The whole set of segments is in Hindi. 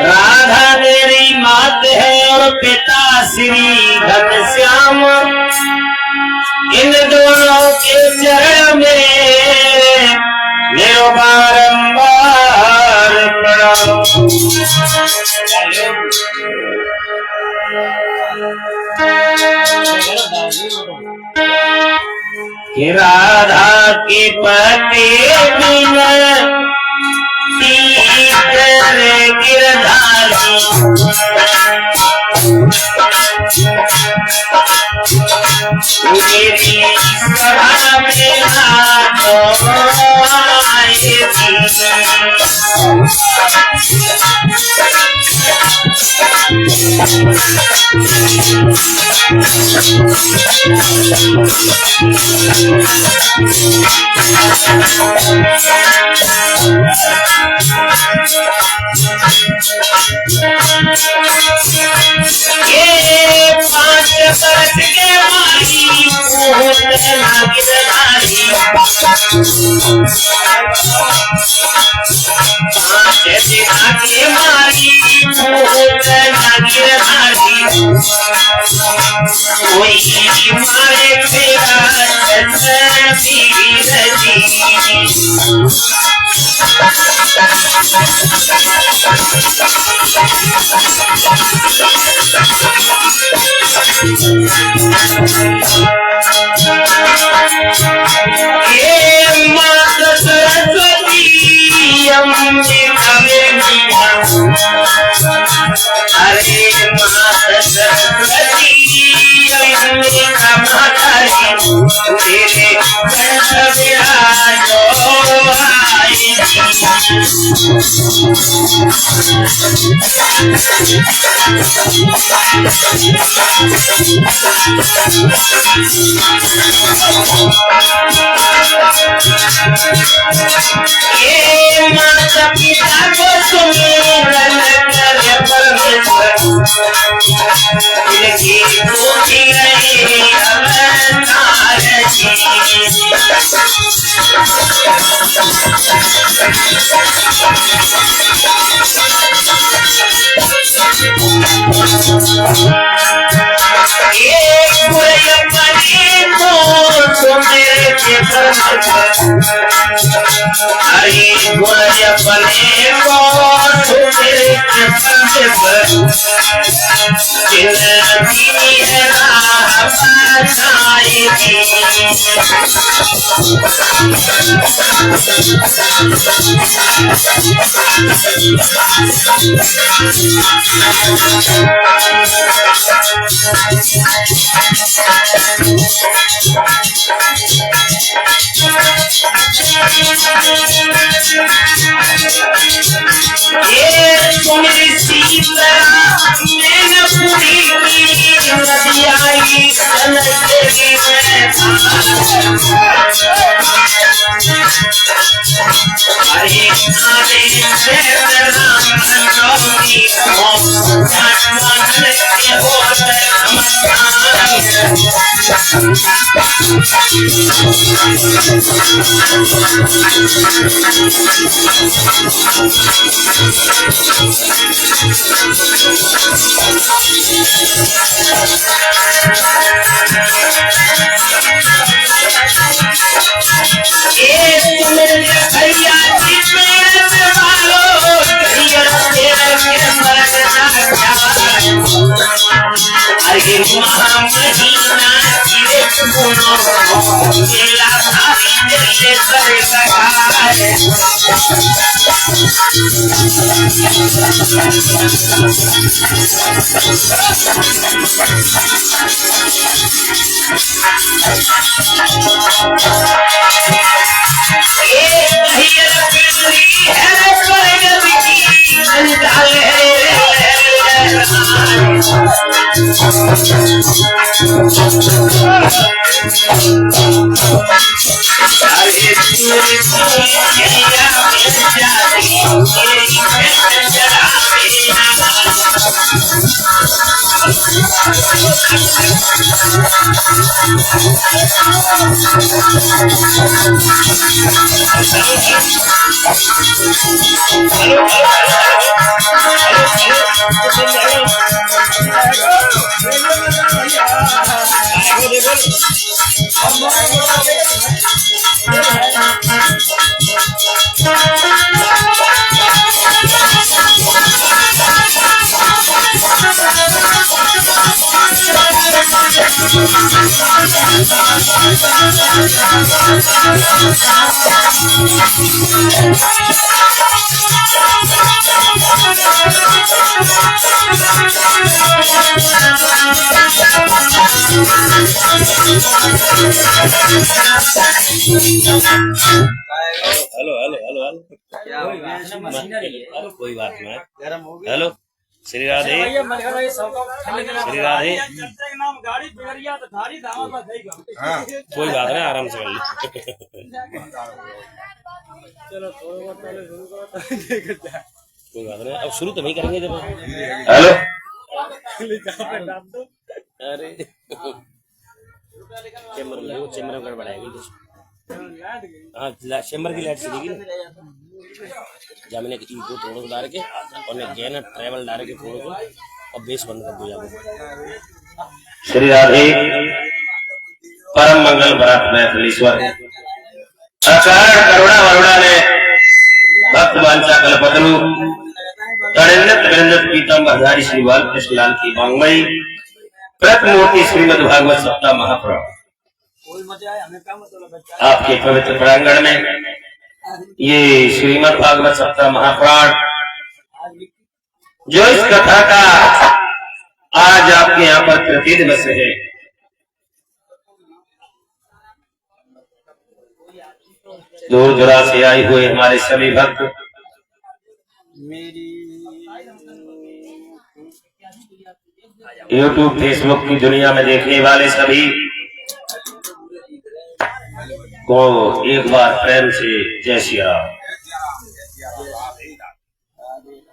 राधा मेरी मात है और पिता श्री घनश्याम, इन दोनों के चरण में मेरो बारंबार प्रणाम। राधा के पति बिन गिरधारी, मेरी सभा में तो आएगी। माता पिता को सुमिरन करे परमेश्वर, इनकी पूजी गई अवतार जी। हरि गुण अपने को हेलो हेलो हेलो हेलो कोई बात नहीं। हेलो श्री राधे श्री राधे। कोई बात नहीं, आराम से कर ली। कोई बात नहीं, अब शुरू तो नहीं करेंगे जब। हेलो अरे चैम्बर में गड़बड़ाएगी कुछ। हाँ चैम्बर की लाइट चलेगी ना। जामिने की चीज को थोड़ा सा डाल के और गया ना ट्रेवल डाल के थोड़ा सा और बेस बंद कर दो। जामिने श्री राधे परम मंगल भरत मैथिलीश्वर अकारण करुणा वरुणा ने भक्त वांछा कल्पतरु तड़िन्नत गृहन्नत पीतम बधारी श्री बालकृष्ण लाल की वांगमयी प्रतिमूर्ति श्रीमद् भागवत सप्ताह महापुराण आपके पवित्र प्रांगण में ये श्रीमद् भागवत सप्ताह महापुराण जो इस कथा का आज आपके यहाँ पर तृतीय दिवस है, दूर दराज से आए हुए हमारे सभी भक्त यूट्यूब फेसबुक की दुनिया में देखने वाले सभी को एक बार प्रेम से जय श्री राम।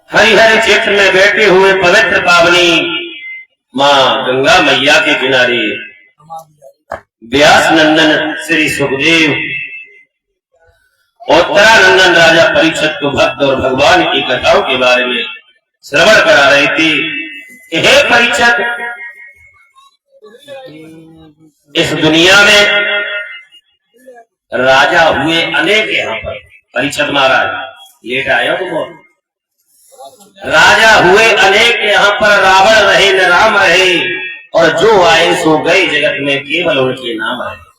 हरिहर क्षेत्र में बैठे हुए पवित्र पावनी माँ गंगा मैया के किनारे व्यास नंदन श्री सुखदेव उत्तरानंदन राजा परीक्षित को भक्त और भगवान की कथाओं के बारे में श्रवण करा रहे थे। हे परीक्षित, इस दुनिया में राजा हुए अनेक यहाँ पर। परीक्षित महाराज लेट आया तो बहुत। राजा हुए अनेक यहाँ पर, रावण रहे न राम रहे, और जो आए सो गए जगत में केवल उनके नाम रहे।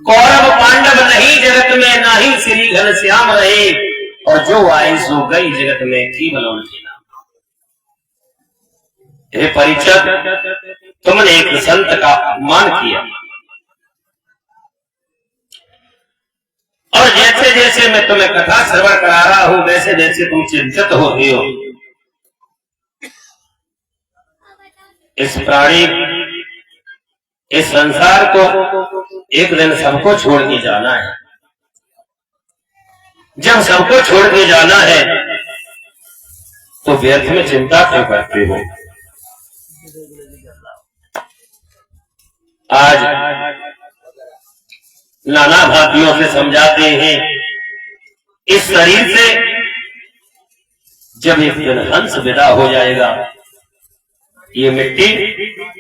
कौरव पांडव नहीं जगत में, ना ही श्री घनश्याम रहे, और जो आए सो गए जगत में केवल उनके नाम। हे परीक्षित, तुमने एक संत का अपमान किया, और जैसे जैसे मैं तुम्हें कथा श्रवण करा रहा हूं वैसे वैसे तुम चिंतित हो रहे हो। इस प्राणी इस संसार को एक दिन सबको छोड़ के जाना है। जब सबको छोड़ के जाना है तो व्यर्थ में चिंता क्यों करते हो। आज नाना भांतियों से समझाते हैं, इस शरीर से जब एक दिन हंस विदा हो जाएगा ये मिट्टी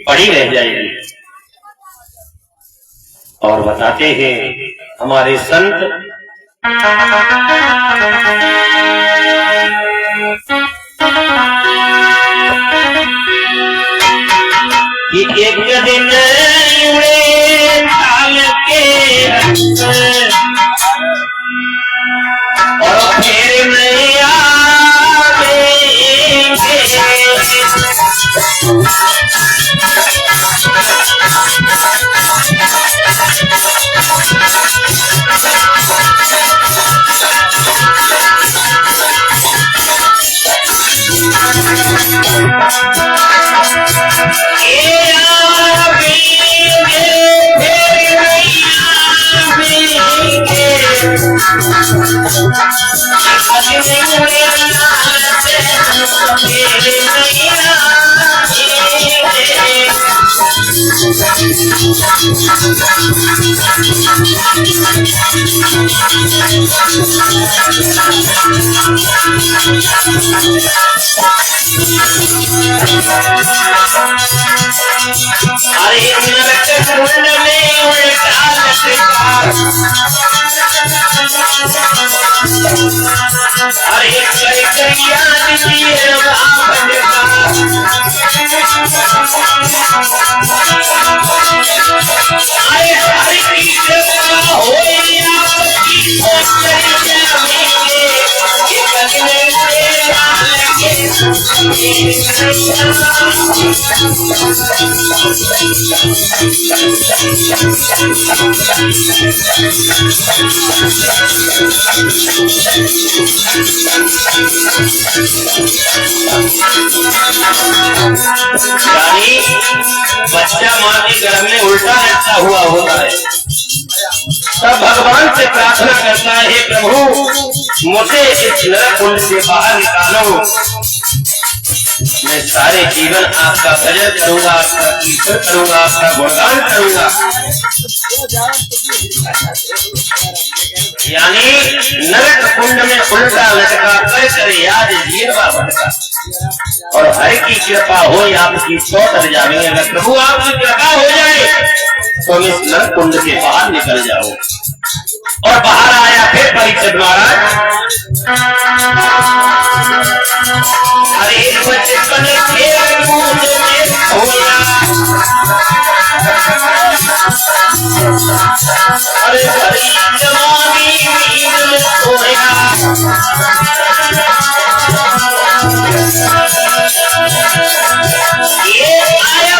पड़ी रह जाएगी। और बताते हैं हमारे संत कि एक दिन उड़े ढाल के और फिर नहीं आवेंगे। अरे नरक कुंड में उल्टा लटका, अरे करिया दिए रावण का, अरे हरि की कृपा होई आपकी तो चली जाएंगे, एक अगले मेरा लगे यानी बच्चा माँ के गर्भ में उल्टा लटका हुआ होता है, तब भगवान से प्रार्थना करता है, हे प्रभु मुझे इस नरक कुंड से बाहर निकालो, मैं सारे जीवन आपका भजन करूंगा, आपका कीर्तन करूंगा, आपका गुणगान करूंगा। यानी नरक कुंड में उल्टा लटका कर याद जीवा भटका, और हर की कृपा हो आपकी सौ तर जाएंगे। अगर प्रभु आपकी कृपा हो जाए तो इस नरक कुंड से बाहर निकल जाओ। और बाहर आया फिर परीक्षित महाराज, अरे बचपन के कूद में खोया, अरे भरी जवानी नींद में सोया, ये आया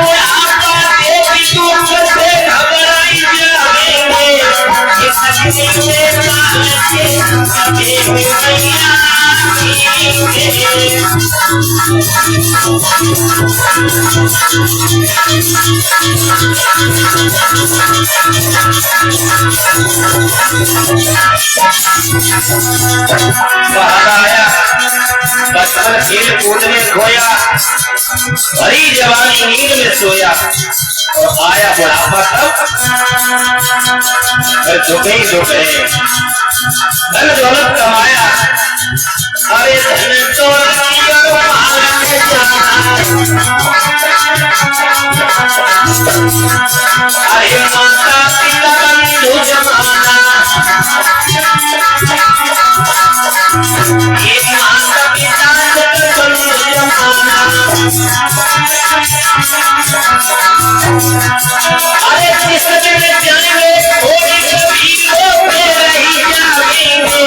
बुढ़ापा देखी तो छते घबराई जाएंगे, बचपन खेल कूद में खोया, भरी जवानी नींद में सोया, और आया बुढ़ापा तब दुखे ही दुखे, धन दौलत कमाया, अरे धन दौलत अरे माता पिता बंधु जमाना, ये माता पिता बंधु जमाना, अरे जिस दिन जाएंगे थोड़ी कभी तो रही जाएंगे,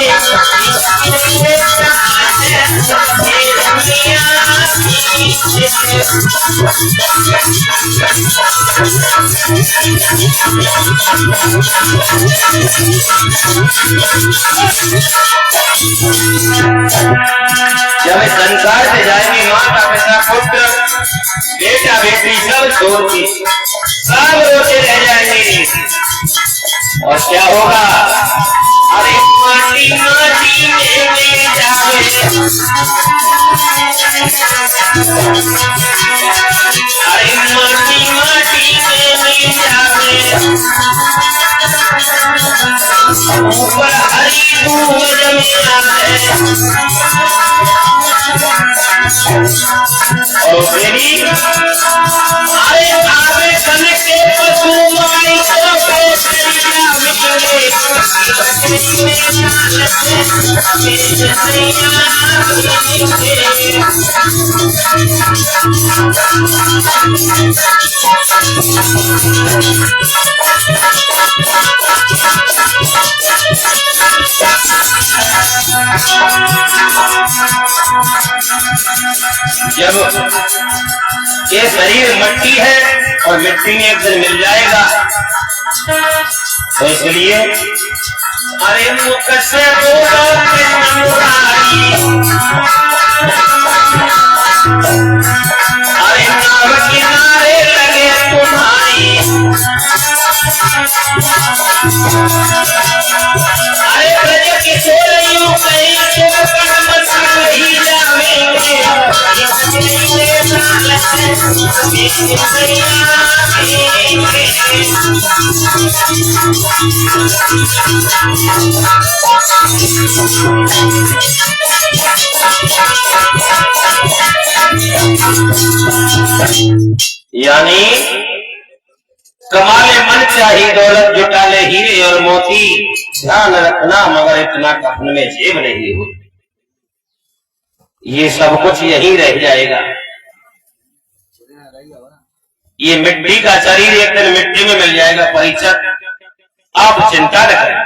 जब संसार से जाएंगे माता पिता पुत्र बेटा बेटी सब छोड़ के सब रोते रह जाएंगे, और क्या होगा? अरे माटी माटी में जावे, अरे माटी माटी में जावे, ऊपर हरी दूध में आवे, और मेरी अरे आवे सन के पशु माई को जब ये शरीर मिट्टी है और मिट्टी में एक दिन मिल जाएगा, तो इसलिए अरे मुख से बोलो मुरारी, अरे नाव किनारे लगे तुम्हारी, अरे ब्रज किशोरियों कहीं तो कर्म ही जावेंगे, यानी कमाले मन चाहिए दौलत जुटाले हीरे और मोती, ध्यान रखना मगर इतना कफन में जेब नहीं होती, ये सब कुछ यहीं रह जाएगा। ये मिट्टी का शरीर एक दिन मिट्टी में मिल जाएगा। परीक्षक आप चिंता न करें।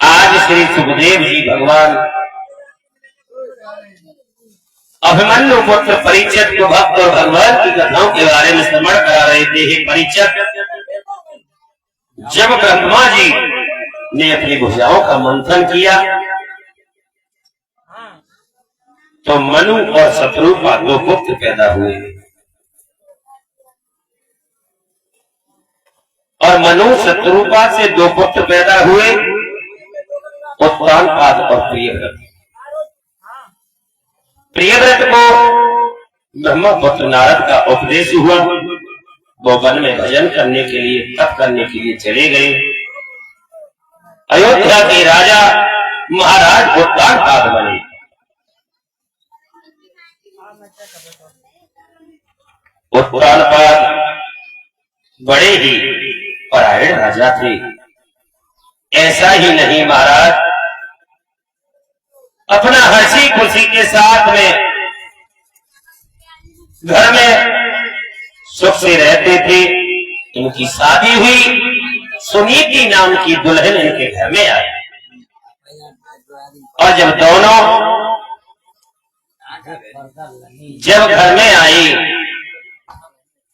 आज श्री सुखदेव जी भगवान अभिमन्यु पुत्र परीक्षित को भक्त और भगवान की कथाओं के बारे में श्रवण करा रहे थे। हे परीक्षक, जब ब्रह्मा जी ने अपनी भुजाओं का मंथन किया तो मनु और शत्रुपा दो पुत्र पैदा हुए, और मनु शत्रुपा से दो पुत्र पैदा हुए, उत्तानपाद और प्रियव्रत। प्रियव्रत को ब्रह्मा पुत्र नारद का उपदेश हुआ, वो वन में भजन करने के लिए, तप करने के लिए चले गए। अयोध्या के राजा महाराज उत्तानपाद बने। उत्तानपाद बड़े ही परायण राजा थे। ऐसा ही नहीं महाराज, अपना हंसी खुशी के साथ में घर में सुख से रहते थे। इनकी शादी हुई, सुनीति नाम की दुल्हन इनके घर में आई, और जब दोनों घर में आई,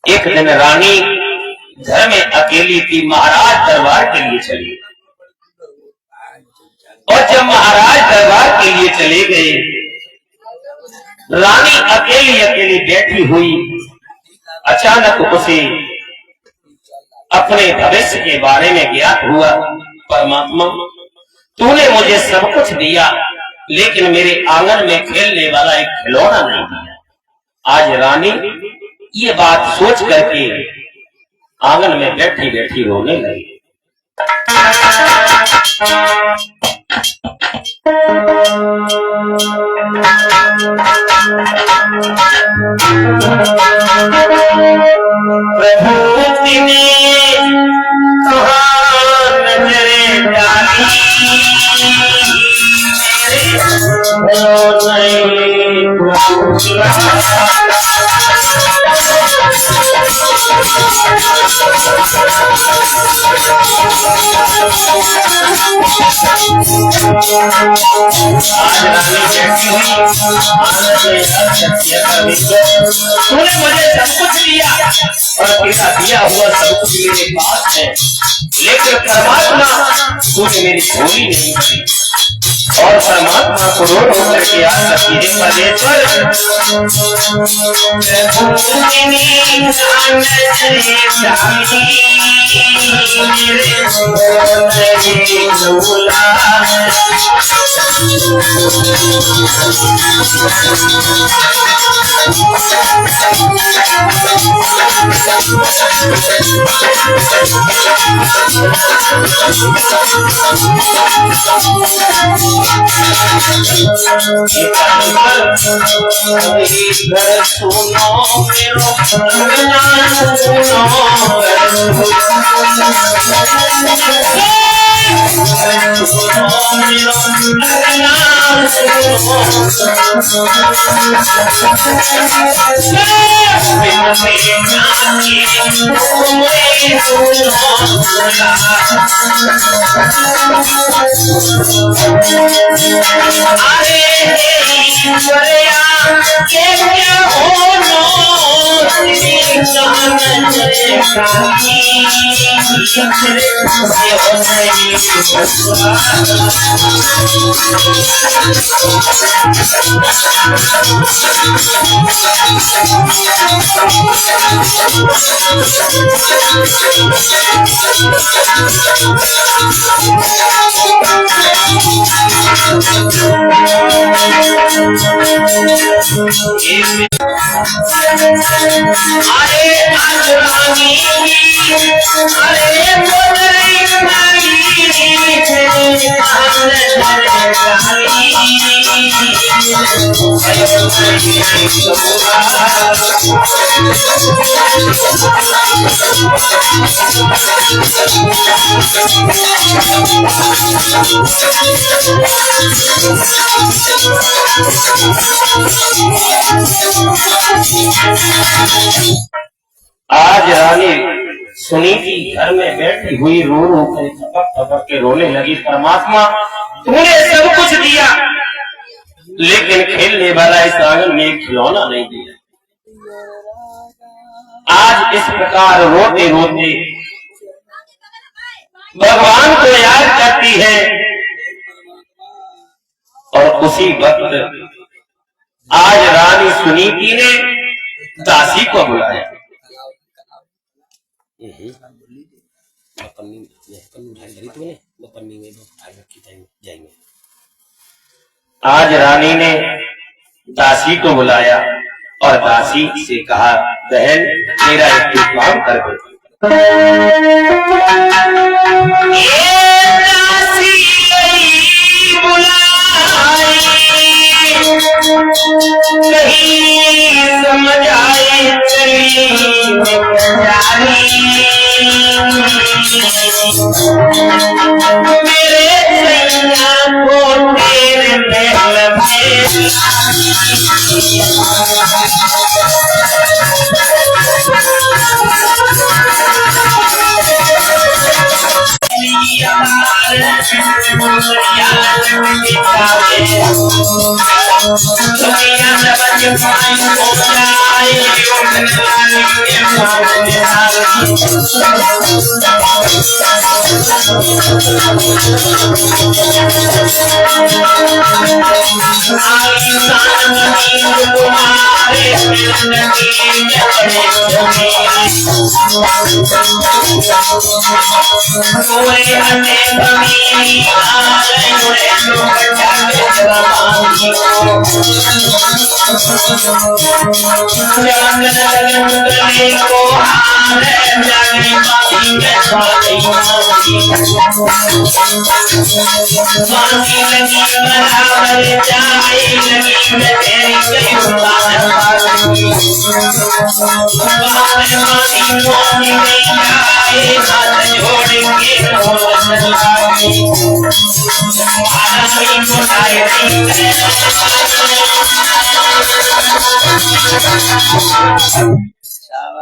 एक दिन रानी घर में अकेली थी, महाराज दरबार के लिए चली, और जब महाराज दरबार के लिए चले गए, रानी अकेली अकेली बैठी हुई, अचानक उसे अपने भविष्य के बारे में ज्ञात हुआ, परमात्मा तूने मुझे सब कुछ दिया, लेकिन मेरे आंगन में खेलने वाला एक खिलौना नहीं दिया। आज रानी ये बात सोच करके आंगन में बैठी बैठी रोने लगी। प्रभु ने नजरे डाली, तूने मुझे सब कुछ दिया और तेरा दिया हुआ सब कुछ मेरे पास है, लेकिन परमात्मा तूने मेरी भोली नहीं की, और परमात्मा को रो रो करके आज करती है परमेश्वर। सुनो मेरो अरे आज रानी सुनीति घर में बैठी हुई रो रो कर थपक थपक के रोने लगी। परमात्मा तूने सब कुछ दिया, लेकिन खेलने वाला इस आंगन में एक खिलौना नहीं दिया। आज इस प्रकार रोते रोते भगवान को याद करती है और उसी वक्त आज रानी सुनीति ने दासी को बुलाया। पन्नी उठाई धरी तूने, वो पन्नी में उठाई रखी जाएंगे। आज रानी ने दासी को बुलाया और दासी से कहा, बहन मेरा एक काम कर दो। कहीं समझ आए चली मेरे सैया को तेरे महल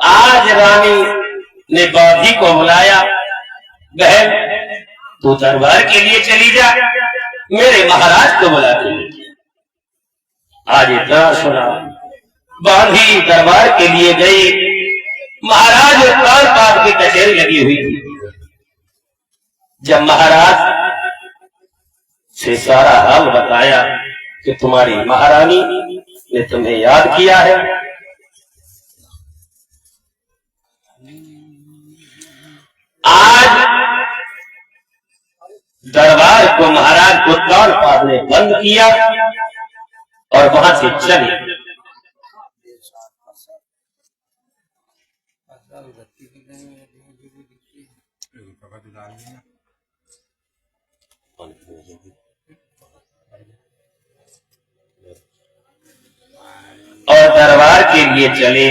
आज रानी ने बौद्धि को बुलाया, बहन तू दरबार के लिए चली जा, मेरे महाराज को बुलाती है। आज इतना सुना, बांधी दरबार के लिए गई। महाराज काल पात की कचहरी लगी हुई थी। जब महाराज से सारा हाल बताया कि तुम्हारी महारानी ने तुम्हें याद किया है, आज दरबार को महाराज कोतवाल पाद ने बंद किया और वहां से चले। और दरबार के लिए चले,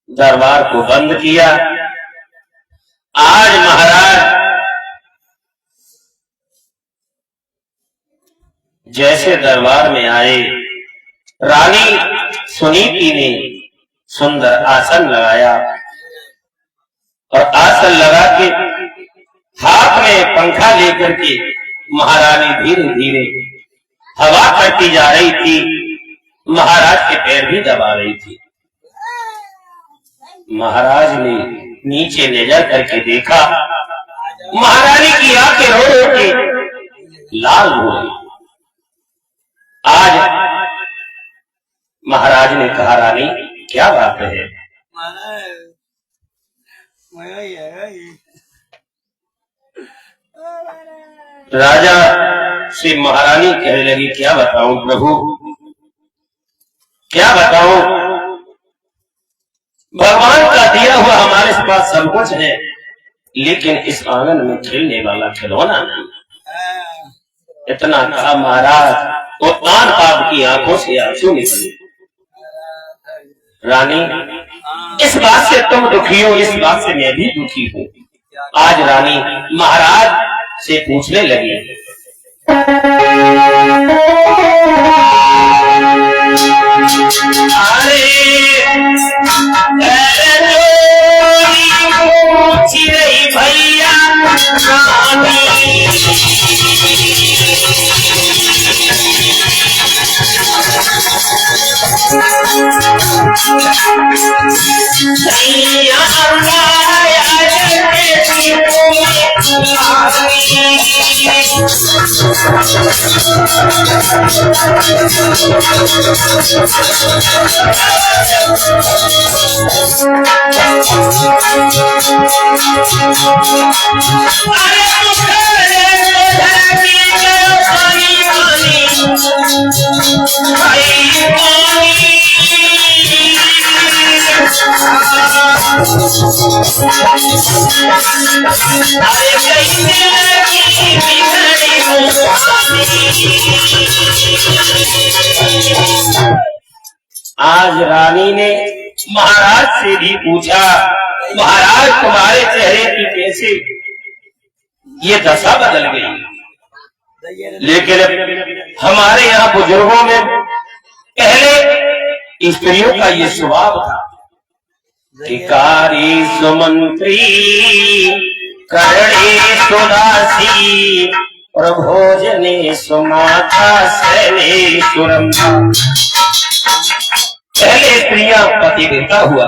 दरबार को बंद किया। आज महाराज जैसे दरबार में आए, रानी सुनीति ने सुंदर आसन लगाया और आसन लगा के हाथ में पंखा लेकर के महारानी धीरे धीरे हवा करती जा रही थी। महाराज के पैर भी दबा रही थी। महाराज ने नीचे नजर करके देखा, महारानी की आंखें रो रो के लाल हो गई। आज महाराज ने कहा, रानी क्या बात है? राजा से महारानी कहने लगी, क्या बताऊं प्रभु, क्या बताऊं? भगवान का दिया हुआ हमारे पास सब कुछ है, लेकिन इस आंगन में खेलने वाला खिलौना नहीं। इतना कहा महाराज, और तान पाप की आंखों से आंसू निकले। रानी, इस बात से तुम दुखी हो, इस बात से मैं भी दुखी हूँ। आज रानी महाराज से पूछने लगी, भैया आज रानी ने महाराज से भी पूछा, महाराज तुम्हारे चेहरे की कैसे ये दशा बदल गई? लेकिन हमारे यहाँ बुजुर्गों में पहले स्त्रियों का ये स्वभाव था कि कारी सुमंत्री करणे सुदासी प्रभोजने सुमाता सैने सुरंभा। पहले स्त्रियां पतिव्रता हुआ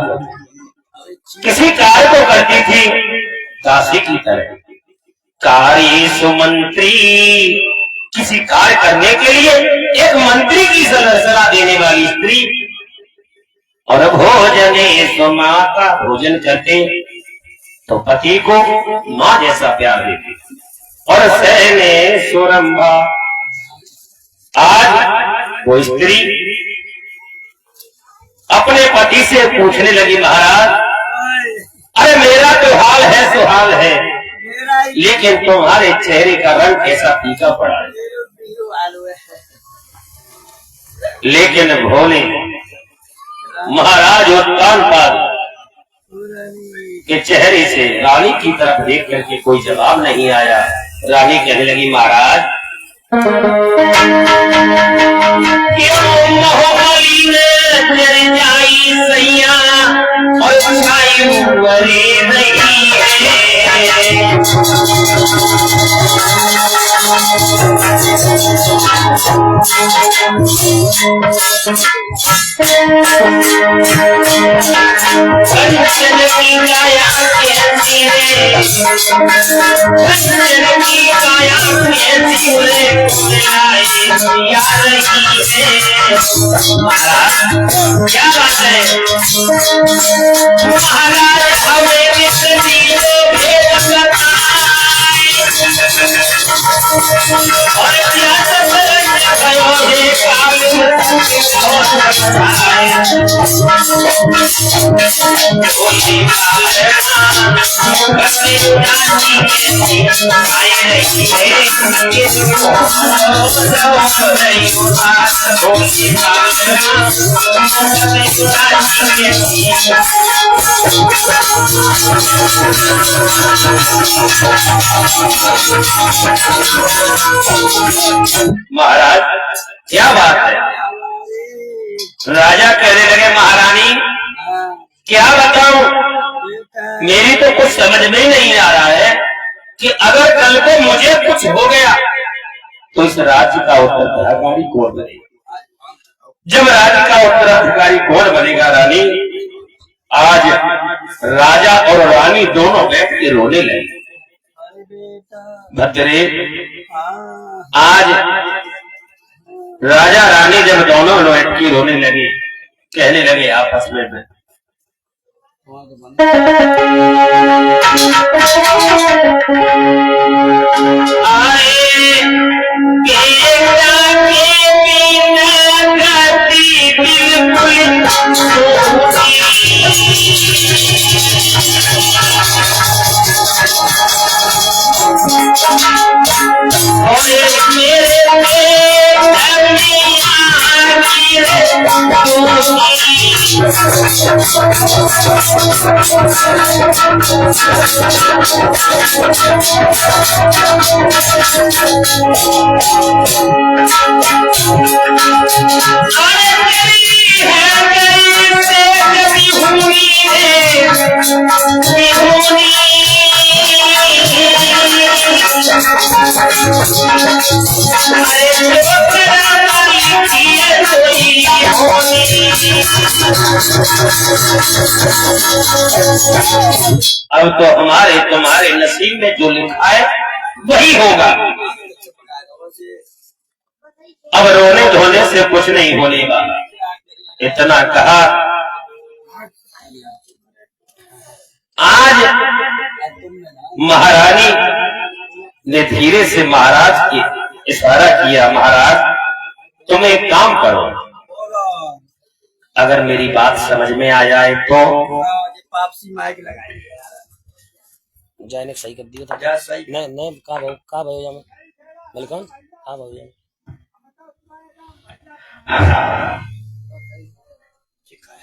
किसी कार्य को करती थी दासी की तरह। कारी सुमंत्री, किसी कार्य करने के लिए एक मंत्री की सलाह देने वाली स्त्री। और भोजने सुमाता, भोजन करते तो पति को माँ जैसा प्यार देती। और सहने सुरंभा, आज वो स्त्री अपने पति से पूछने लगी, महाराज अरे मेरा तो हाल है सुहाल है, लेकिन तुम्हारे चेहरे का रंग कैसा फीका पड़ा है। लेकिन भोले महाराज और कानपाल के चेहरे से रानी की तरफ देख करके कोई जवाब नहीं आया। रानी कहने लगी, महाराज क्यों मोहली में जर जाई सैया और छाई मरे नहीं है। कंचन की काया कैसी है, कंचन की काया कैसी है, या रही है। महाराज क्या बात है? महाराज हमें कितनी भेद बताए और क्या भयो है काल महाराज क्या बात है? राजा कहने लगे, महारानी क्या बताऊं, मेरी तो कुछ समझ में ही नहीं आ रहा है कि अगर कल को मुझे कुछ हो गया तो इस राज्य का उत्तराधिकारी कौन बनेगा? जब राज्य का उत्तराधिकारी कौन बनेगा रानी? आज राजा और रानी दोनों बैठ के रोने लगे। भद्रे, आज राजा रानी जब दोनों बैठ के रोने लगे, कहने लगे आपस में अब तो हमारे तुम्हारे नसीब में जो लिखा है वही होगा। अब रोने धोने से कुछ नहीं होने वाला। इतना कहा, आज महारानी ने धीरे से महाराज की इशारा किया, महाराज तुम एक काम करो, अगर मेरी बात समझ में आ जाए तो माइक लगाएंगे जय ने सही कर दिया था। क्या सही? नहीं का भाई जा मलिकान हाँ भाई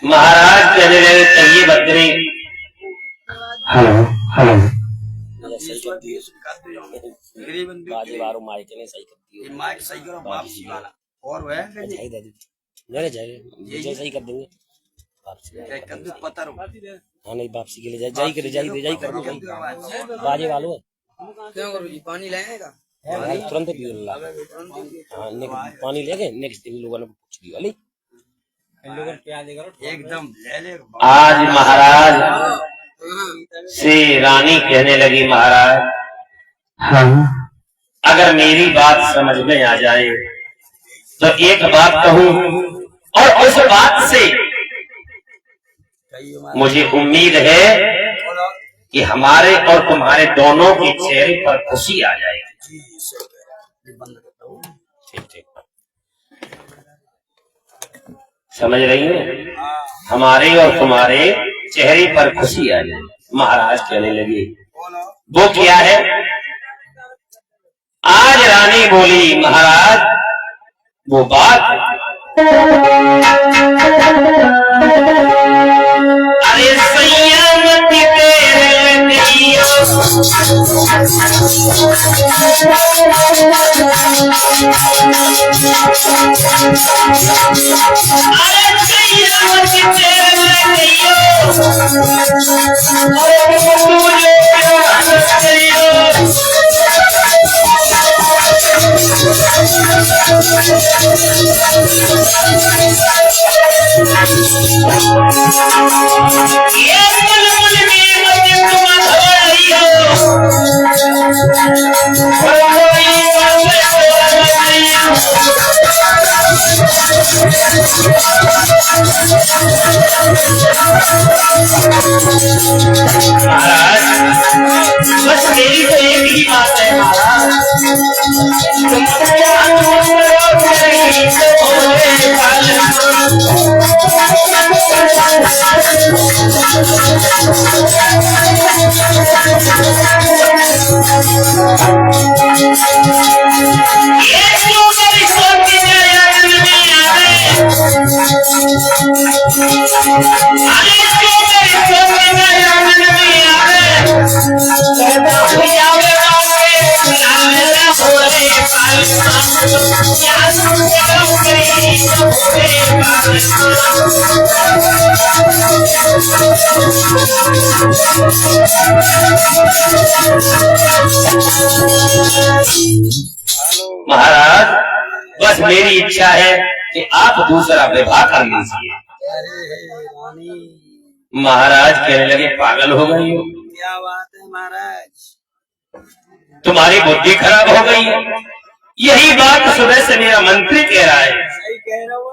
महाराज कहने लगे कहिए बद्री। हेलो हेलो बाजी बारो माइक ने सही कर दिया। माइक सही करो वापसी वाला और वह जाए दे दी जय सही कर देंगे पता हाँ नहीं वापसी के लिए जाई कर बाजे वालों क्यों करो जी पानी लाएगा तुरंत पी ला हाँ पानी लेके नेक्स्ट इन लोगों ने पूछ लिया अली इन लोगों क्या देगा एकदम ले ले। आज महाराज से रानी कहने लगी, महाराज हाँ, अगर मेरी बात समझ में आ जाए तो एक बात कहूं और उस बात से मुझे उम्मीद है कि हमारे और तुम्हारे दोनों के चेहरे पर खुशी आ जाएगी। ठीक समझ रही है? हमारे और तुम्हारे चेहरे पर खुशी आ जाए। महाराज कहने लगे वो क्या है? आज रानी बोली, महाराज वो बात अरे संयम बस मेरी तो एक ही बात है महाराज, महाराज बस मेरी इच्छा है कि आप दूसरा विवाह कर लीजिए। अरे रानी महाराज कहने लगे पागल हो गई हो, क्या बात है महाराज? तुम्हारी बुद्धि खराब हो गई है। यही बात सुबह से मेरा मंत्री कह रहा है। सही कह रहे हो,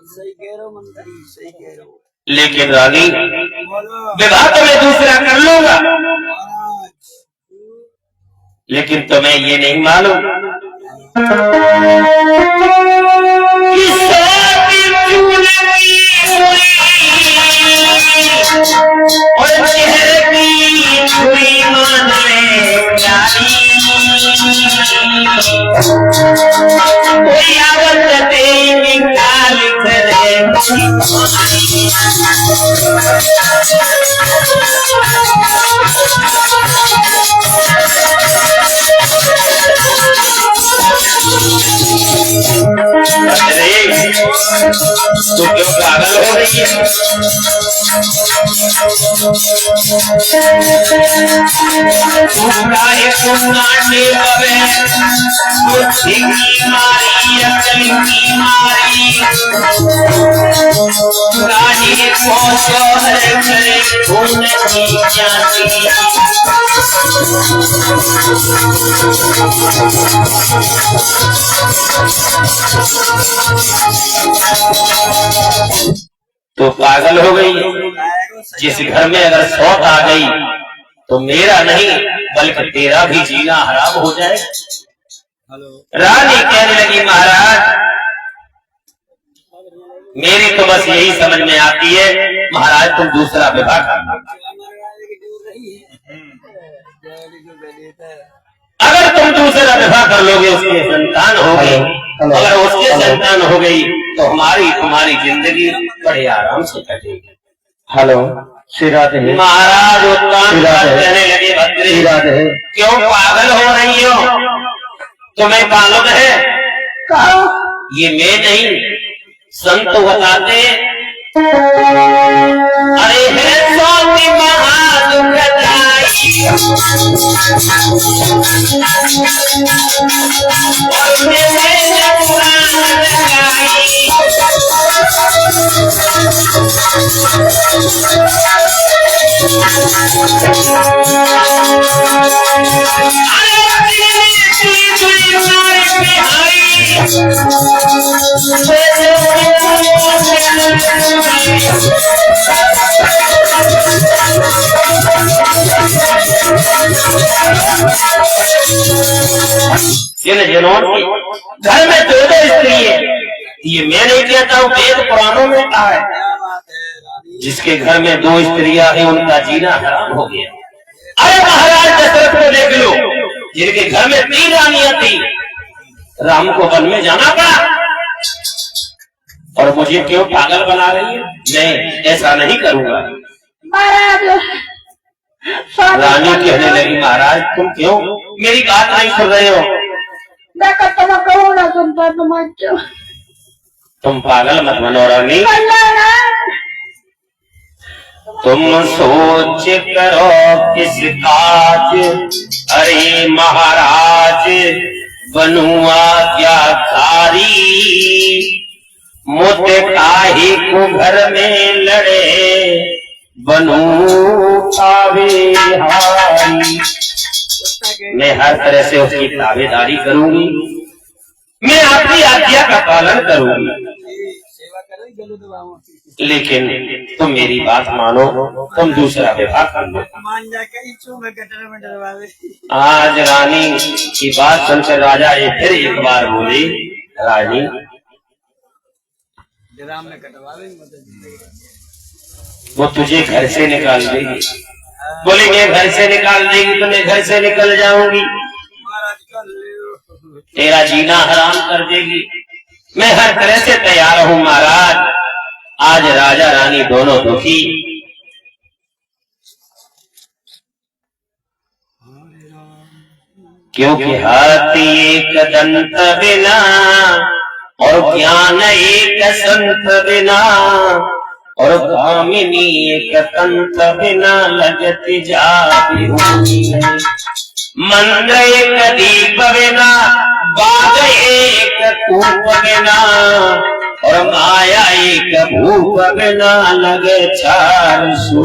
सही कह रहे हो मंत्री, सही कह रहे हो। लेकिन रानी बोलो विवाह तो मैं दूसरा कर लूंगा, महाराज। लेकिन तुम्हें ये नहीं मालूम कि साथी चूल्हे और चेहरे की छुरी मान ले प्यारी, कोई आवत तेरी निकाल करे तो क्यों पागल हो रही है? काहे को नाटे बवे बुद्धि की मारी अकल की मारी, काहे को जोहर करे खून की जाती। तो पागल हो गई। जिस घर में अगर सौत आ गई तो मेरा नहीं बल्कि तेरा भी जीना हराम हो जाए। रानी कहने लगी महाराज मेरी तो बस यही समझ में आती है, महाराज तुम दूसरा विवाह करना। अगर तुम दूसरा विवाह कर लोगे उसके संतान हो गई, अगर उसके संतान हो गई तो हमारी तुम्हारी जिंदगी बड़े आराम से कटेगी। हेलो श्री राधे। महाराज उत्तान कहने लगे भद्री क्यों पागल हो रही हो? तुम्हें मालूम है ये मैं नहीं संत बताते, अरे है स्वामी महादुखदाई और मैंने पुराण लगाई। घर में दो स्त्री है, ये मैं नहीं कहता हूँ, वेद पुराणों में कहा है जिसके घर में दो स्त्रियां हैं उनका जीना हराम हो गया। अरे महाराज दशरथ को देख लो, जिनके घर में 3 रानियां थी, राम को वन में जाना पड़ा और मुझे क्यों पागल बना रही है? नहीं ऐसा नहीं करूंगा। रानी कहने लगी महाराज तुम क्यों मेरी बात नहीं सुन रहे हो? तुम पागल मत बनो रानी, तुम सोच करो किस काज, अरे महाराज बनुआ क्या कारी, मुझे काहे को घर में लड़े बनू ताबेहारी। मैं हर तरह से उसकी ताबेदारी करूंगी, मैं आपकी आज्ञा का पालन करूंगी, लेकिन तुम मेरी बात मानो, तुम दूसरा विवाह कर लो। आज रानी की बात सुनकर राजा ये फिर एक बार बोले रानी वो तुझे घर से निकाल देगी। बोलेंगे घर से निकाल देगी तो मैं घर से निकल जाऊंगी, तेरा जीना हराम कर देगी। मैं हर तरह से तैयार हूँ महाराज। आज राजा रानी दोनों दुखी, क्योंकि हाथी एक दंत बिना और ज्ञान एक संत बिना और कामिनी एक तंत बिना लगत जाती हुई, मंद एक दीप बिना बाग एक कूप बिना और माया एक भूप बिना लगे चार सू।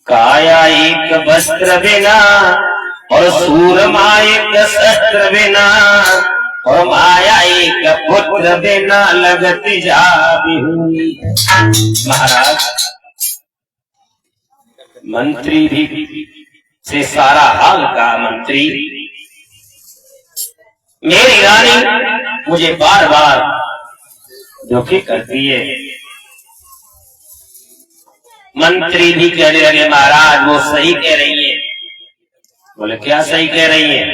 काया एक वस्त्र बिना और सूरमा एक शस्त्र बिना और माया एक पुत्र बिना लगत जा हुई। महाराज मंत्री भी से सारा हाल का मंत्री, मेरी रानी मुझे बार बार दुखी करती है। मंत्री भी कहने लगे महाराज वो सही कह रही है। बोले क्या सही कह रही है?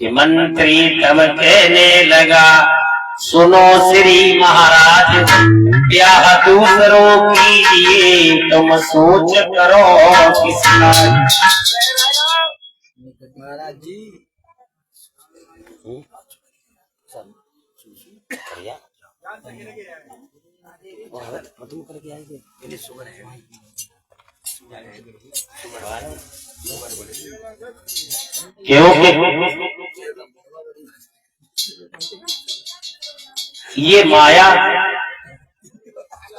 कि मंत्री तब कहने लगा सुनो श्री महाराज, ब्याह दूसरों कीजिए तुम सोच करो किसका। महाराज जी क्योंकि ये माया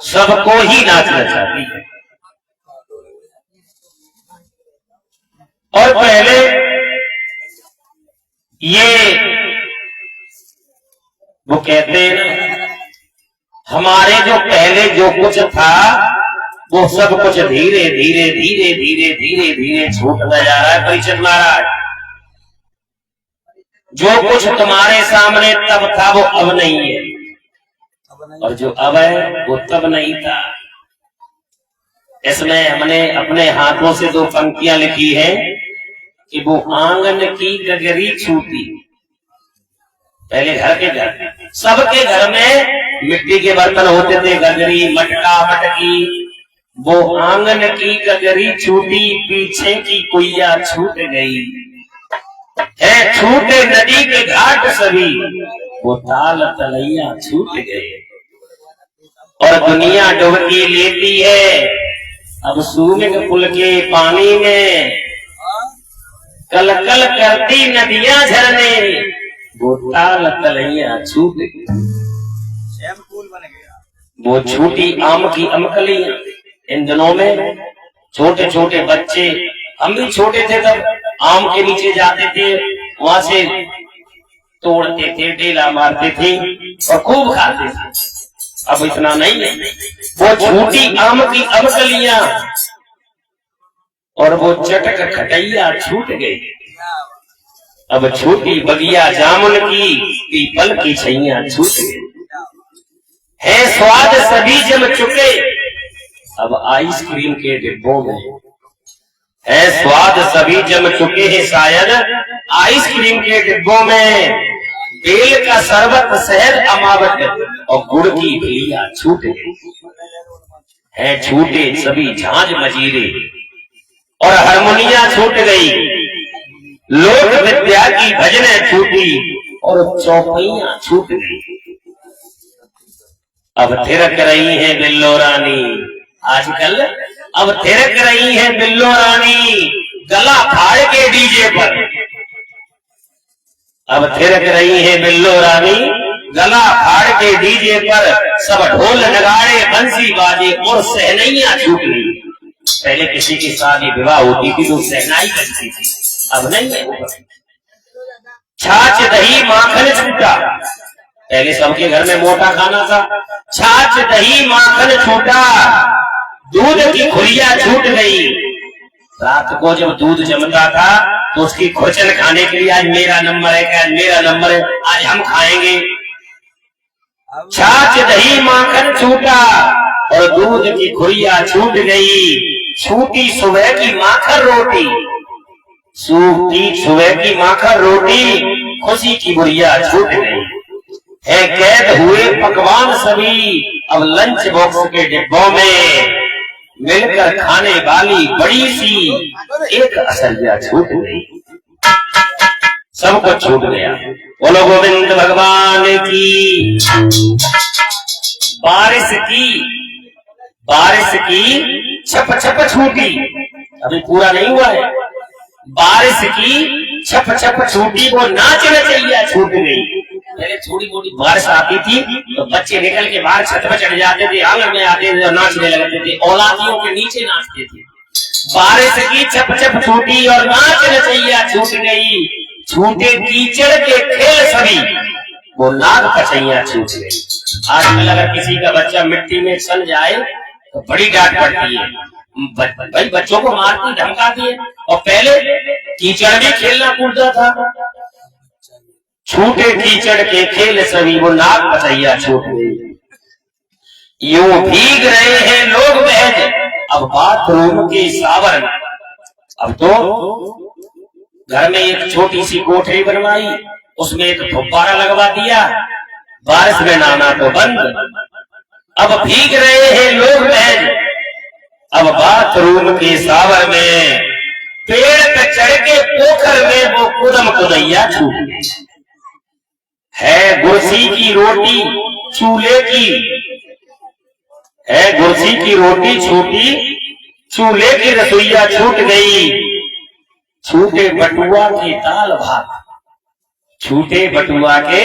सबको ही नाचना चाहती है। और पहले ये वो कहते हैं ना, हमारे जो पहले जो कुछ था वो सब कुछ धीरे धीरे धीरे धीरे धीरे धीरे छूटता जा रहा है। परिचय महाराज, जो कुछ तुम्हारे सामने तब था वो अब नहीं है, और जो अब है वो तब नहीं था। इसमें हमने अपने हाथों से दो पंक्तियां लिखी है कि वो आंगन की गगरी छूटी। पहले घर के घर, सबके घर में मिट्टी के बर्तन होते थे, गगरी मटका मटकी। वो आंगन की गगरी छूटी, पीछे की कुइया छूट गई है, छूटे नदी के घाट सभी, वो ताल तलैया छूट गए। और दुनिया डुबकी लेती है अब सूरज पुल के पानी में, कल कल करती नदियां झरने, वो ताल तलैया छूट गई। बन गया। वो छूटी आम की अमकलियां। इन दिनों में छोटे छोटे बच्चे, हम भी छोटे थे तब आम के नीचे जाते थे, वहां से तोड़ते थे, ढेला मारते थे और खूब खाते थे। अब इतना नहीं है। वो छूटी आम की अमकलियां और वो चटक खटैया छूट गई। अब छूटी बगिया जामुन की, पीपल की छैया छूट गई। है स्वाद सभी जम चुके अब आइसक्रीम के डिब्बों में, है स्वाद सभी जम चुके हैं शायद आइसक्रीम के डिब्बों में। बेल का शरबत, शहद, अमावट और गुड़ की भेलिया छूट गई है, छूटे सभी झांझ मजीरे और हारमोनिया छूट गई। लोक विद्या की भजनें छूटी और चौपैया छूट गई। अब थिरक रही है बिल्लो रानी, आजकल अब थिरक रही है बिल्लो रानी, गला फाड़ के डीजे पर। अब थिरक रही है बिल्लो रानी, गला फाड़ के डीजे पर। सब ढोल नगाड़े बंसी बाजे और सहनैया छूट गई। पहले किसी की शादी विवाह होती थी तो सहनाई करती थी, अब नहीं है। छाछ दही माखन छूटा, पहले सबके घर में मोटा खाना था। छाछ दही माखन छूटा, दूध की खुरिया छूट गई। रात को जब दूध जमता था तो उसकी खुरचन खाने के लिए आज मेरा नंबर है, क्या मेरा नंबर है, आज हम खाएंगे। छाछ दही माखन छूटा और दूध की खुरिया छूट गई। छूटी सुबह की माखन रोटी, सूखी सुबह की माखन रोटी, खुशी की बुढ़िया छूट गई है। कैद हुए पकवान सभी अब लंच बॉक्स के डिब्बों में, मिलकर खाने वाली बड़ी सी एक असलिया छूट गई। सब कुछ छूट गया। बोलो गोविंद भगवान की। बारिश की छप छप छूटी, अभी पूरा नहीं हुआ है। बारिश की छप छप छूटी वो नाच नचैया छूट गई। पहले थोड़ी मोटी बारिश आती थी तो बच्चे निकल के बाहर छत पर चढ़ जाते थे, आंगन में आते थे और नाचने लगते थे, औलादियों के नीचे नाचते थे। बारिश की छप छप छूटी और नाच नचैया छूट गई, छूटे कीचड़ के खेल सभी वो नाग पचैया छूट गई। आजकल अगर किसी का बच्चा मिट्टी में सन जाए तो बड़ी डांट पड़ती है, भाई बच्चों को मारती धमकाती है। और पहले कीचड़ भी खेलना कूदता था। छूटे कीचड़ के खेल सभी वो नाग पचैया छूट गई। यूं भीग रहे हैं लोग महज अब बाथरूम के सावर में। अब तो घर में एक छोटी सी कोठरी बनवाई, उसमें एक फुब्बारा लगवा दिया, बारिश में नहाना तो बंद। अब भीग रहे हैं लोग महज अब बाथरूम के सावर में। पेड़ पे चढ़ के पोखर में वो कुदम कुदैया छूट गई। है गुरसी की रोटी चूल्हे की, है गुरसी की रोटी छोटी चूल्हे की रसोईया छूट गई। छूटे बटुआ के दाल भात, छूटे बटुआ के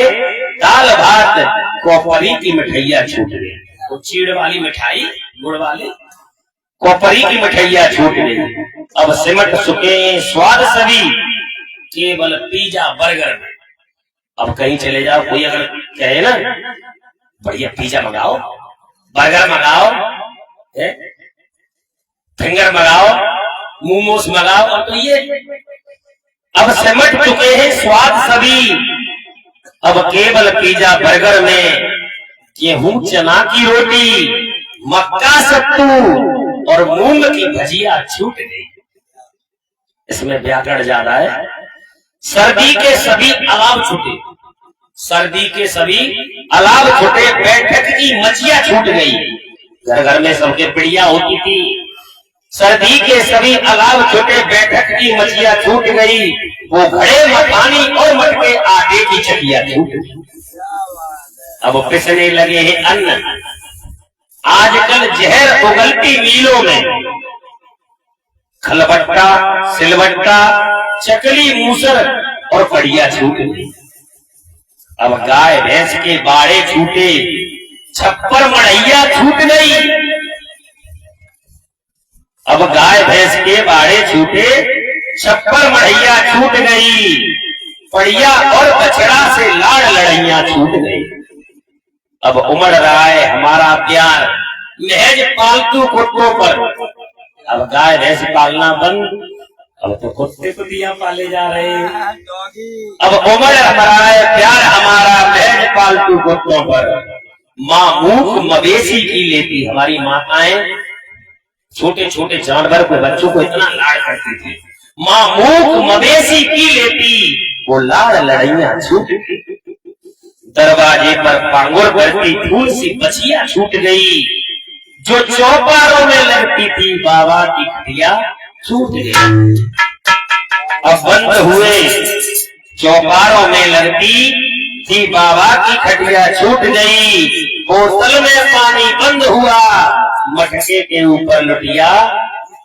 दाल भात कोपरी की मिठाइया छूट गई। तो चीड़ वाली मिठाई गुड़ वाली कोपरी की मिठाइया छूट गई। अब सिमट चुके स्वाद सभी केवल पिज्जा बर्गर में। अब कहीं चले जाओ, कोई अगर कहे ना बढ़िया पिज्जा मंगाओ, बर्गर मंगाओ, फिंगर मंगाओ, मोमोस मंगाओ, और तो ये अब सिमट चुके हैं स्वाद सभी अब केवल पिज्जा बर्गर में। गेहूं चना की रोटी मक्का सत्तू और मूंग की भजिया छूट गई। इसमें व्याकरण ज्यादा है। सर्दी के सभी अलाव छूटे, सर्दी के सभी अलाव छूटे, बैठक की मचिया छूट गई। घर घर में सबके पिड़िया होती थी। सर्दी के सभी अलाव छूटे, बैठक की मचिया छूट गई। वो घड़े मखानी और मटके आटे की चकिया छूट गई। अब पिसने लगे हैं अन्न। आजकल जहर उगलती मीलों में। खलबट्टा सिलबट्टा चकली मूसर और पड़िया छूट गई। अब गाय भैंस के बाड़े छूटे, छप्पर मड़ैया छूट गई। अब गाय भैंस के बाड़े छूटे, छप्पर मड़ैया छूट गई। पड़िया और बछड़ा से लाड़ लड़ैया छूट गई। अब उमड़ रहा है हमारा प्यार महज पालतू कुत्तों पर। अब गाय भैंस पालना बंद, अब तो कुत्ते कुतियां पाले जा रहे हैं। अब उमड़ रहा है प्यार हमारा महज पालतू कुत्तों पर। माँ मूक मवेशी की लेती, हमारी माताएं छोटे छोटे जानवर को बच्चों को इतना लाड़ करती थी। माँ मूक मवेशी की लेती, वो लाड़ लड़ैया छूट गई। दरवाजे पर पांगुर करती फूल सी बचिया छूट गई। जो चौपारों में लगती थी बाबा की खटिया छूट गई। अब बंद हुए चौपारों में लगती थी बाबा की खटिया छूट गई। बोतल में पानी बंद हुआ, मटके के ऊपर लुटिया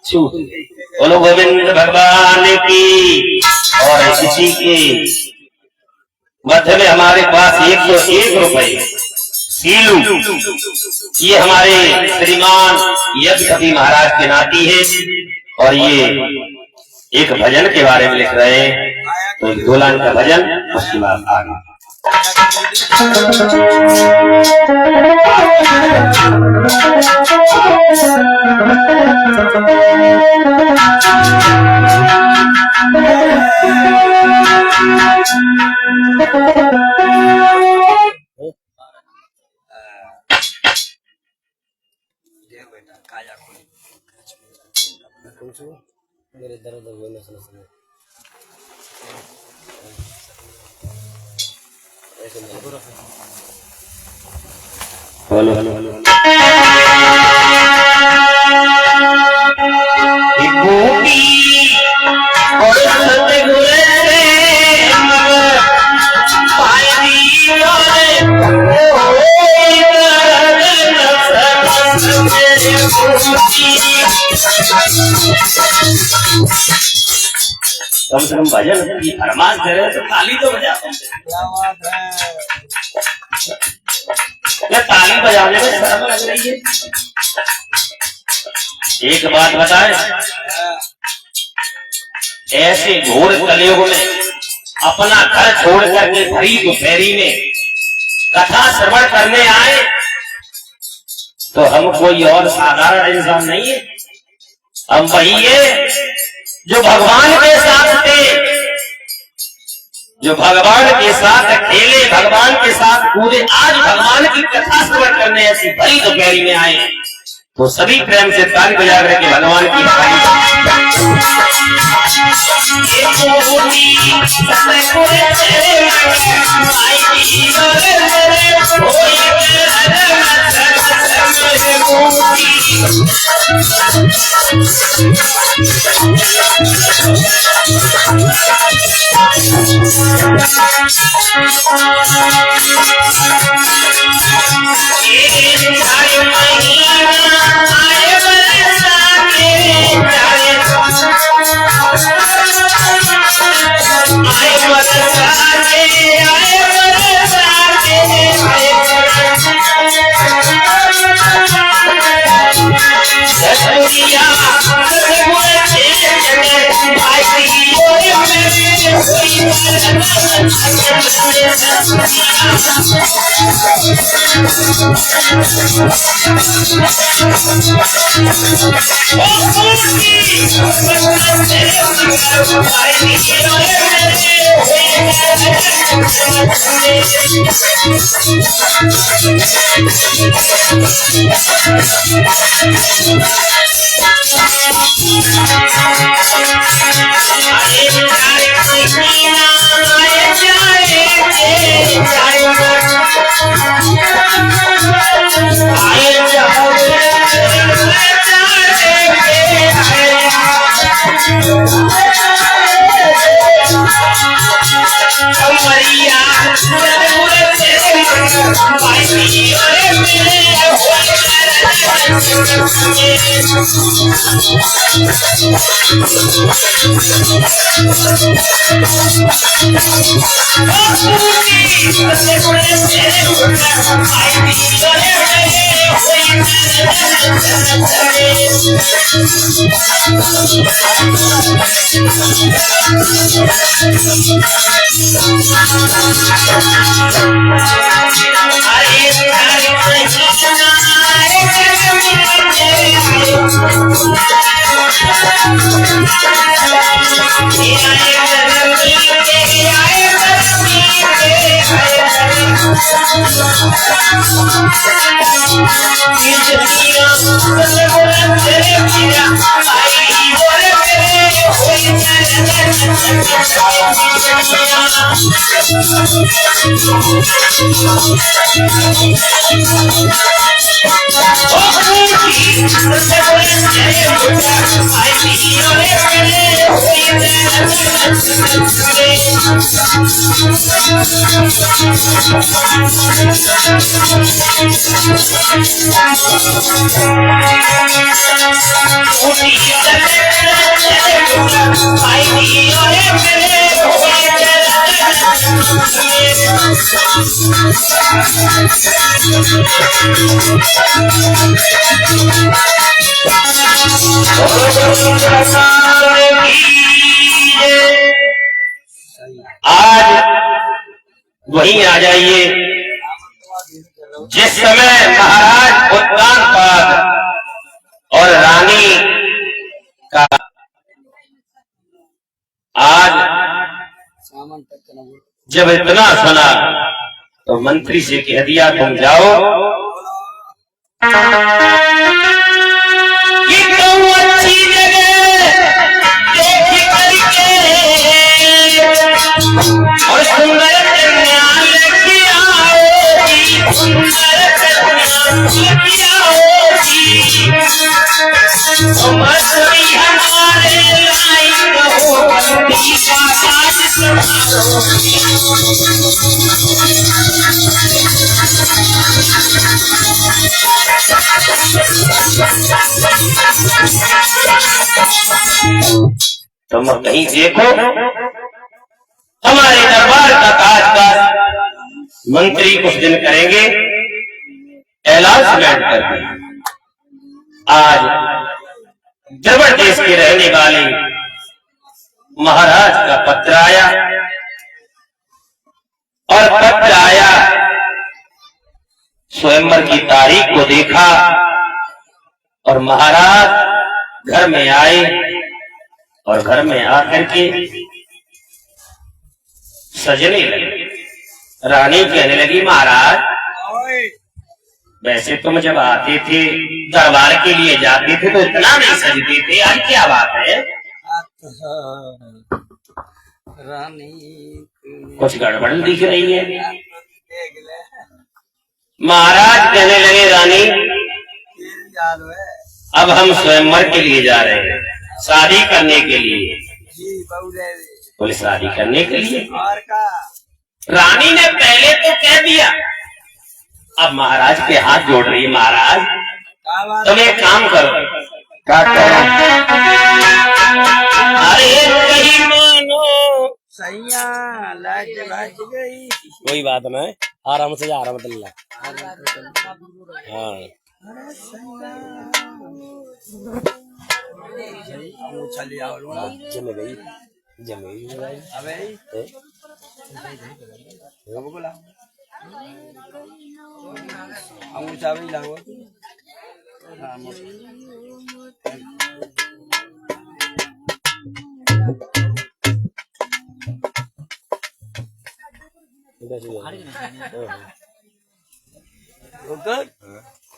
छूट गई। बोलो गोविंद भगवान की। और इसी के मध्य में हमारे पास 101 रुपए सीलू, ये हमारे श्रीमान यज्ञपति महाराज के नाती है। और ये एक भजन के बारे में लिख रहे हैं, तो एक दोलान का भजन, उसके बाद आगे। मेरे दर्द हुए में समझ ऐसे हेलो हेलो हेलो कम से कम भजन की फरमाइश दे रहे तो ताली तो बजा। क्या बात है। ये ताली बजाने में शर्म लग रही है। एक बात बताएं, ऐसे घोर कलयुग में अपना घर छोड़ करके भरी दोपहरी में कथा श्रवण करने आए तो हम कोई और साधारण इंसान नहीं है। हम वही है जो भगवान के साथ थे, जो भगवान के साथ खेले, भगवान के साथ कूदे। आज भगवान की कथा श्रवण करने ऐसी भरी दोपहरी में आए तो सभी प्रेम से ताली बजा करके भगवान की आज वहीं आ जाइए जिस समय महाराज उत्तानपाद और रानी का आज जब इतना सुना तो मंत्री से कह दिया तुम जाओ कि तुम अच्छी जगह देख करके और सुंदर कन्या लेके आओगी, सुंदर कन्या लेके आओगी। तुम असली हमारे लायक हो, बंदी का ताज संभालोगी। तुम कहीं देखो हमारे दरबार का काजकाज मंत्री कुछ दिन करेंगे अनाउंसमेंट करके। आज द्रविड़ देश के रहने वाले महाराज का पत्र आया और पत्र आया, स्वयंवर की तारीख को देखा और महाराज घर में आए और घर में आकर के सजने लगे। रानी कहने लगी, महाराज वैसे तुम जब आते थे दरबार के लिए जाते थे तो इतना नहीं सजते थे, आज क्या बात है? रानी कुछ गड़बड़ दिख रही है। महाराज कहने लगे, रानी अब हम स्वयंवर के लिए जा रहे हैं, शादी करने के लिए। बोले शादी करने के लिए? रानी ने पहले तो कह दिया, अब महाराज के हाथ जोड़ रही है। महाराज तुम एक काम करो। क्या करो? अरे कहीं मानो सैया लाइट बच गई। कोई बात ना है, आराम से जा रहमतुल्लाह। हाँ जमे गई अबे बोला हम चाबी लागो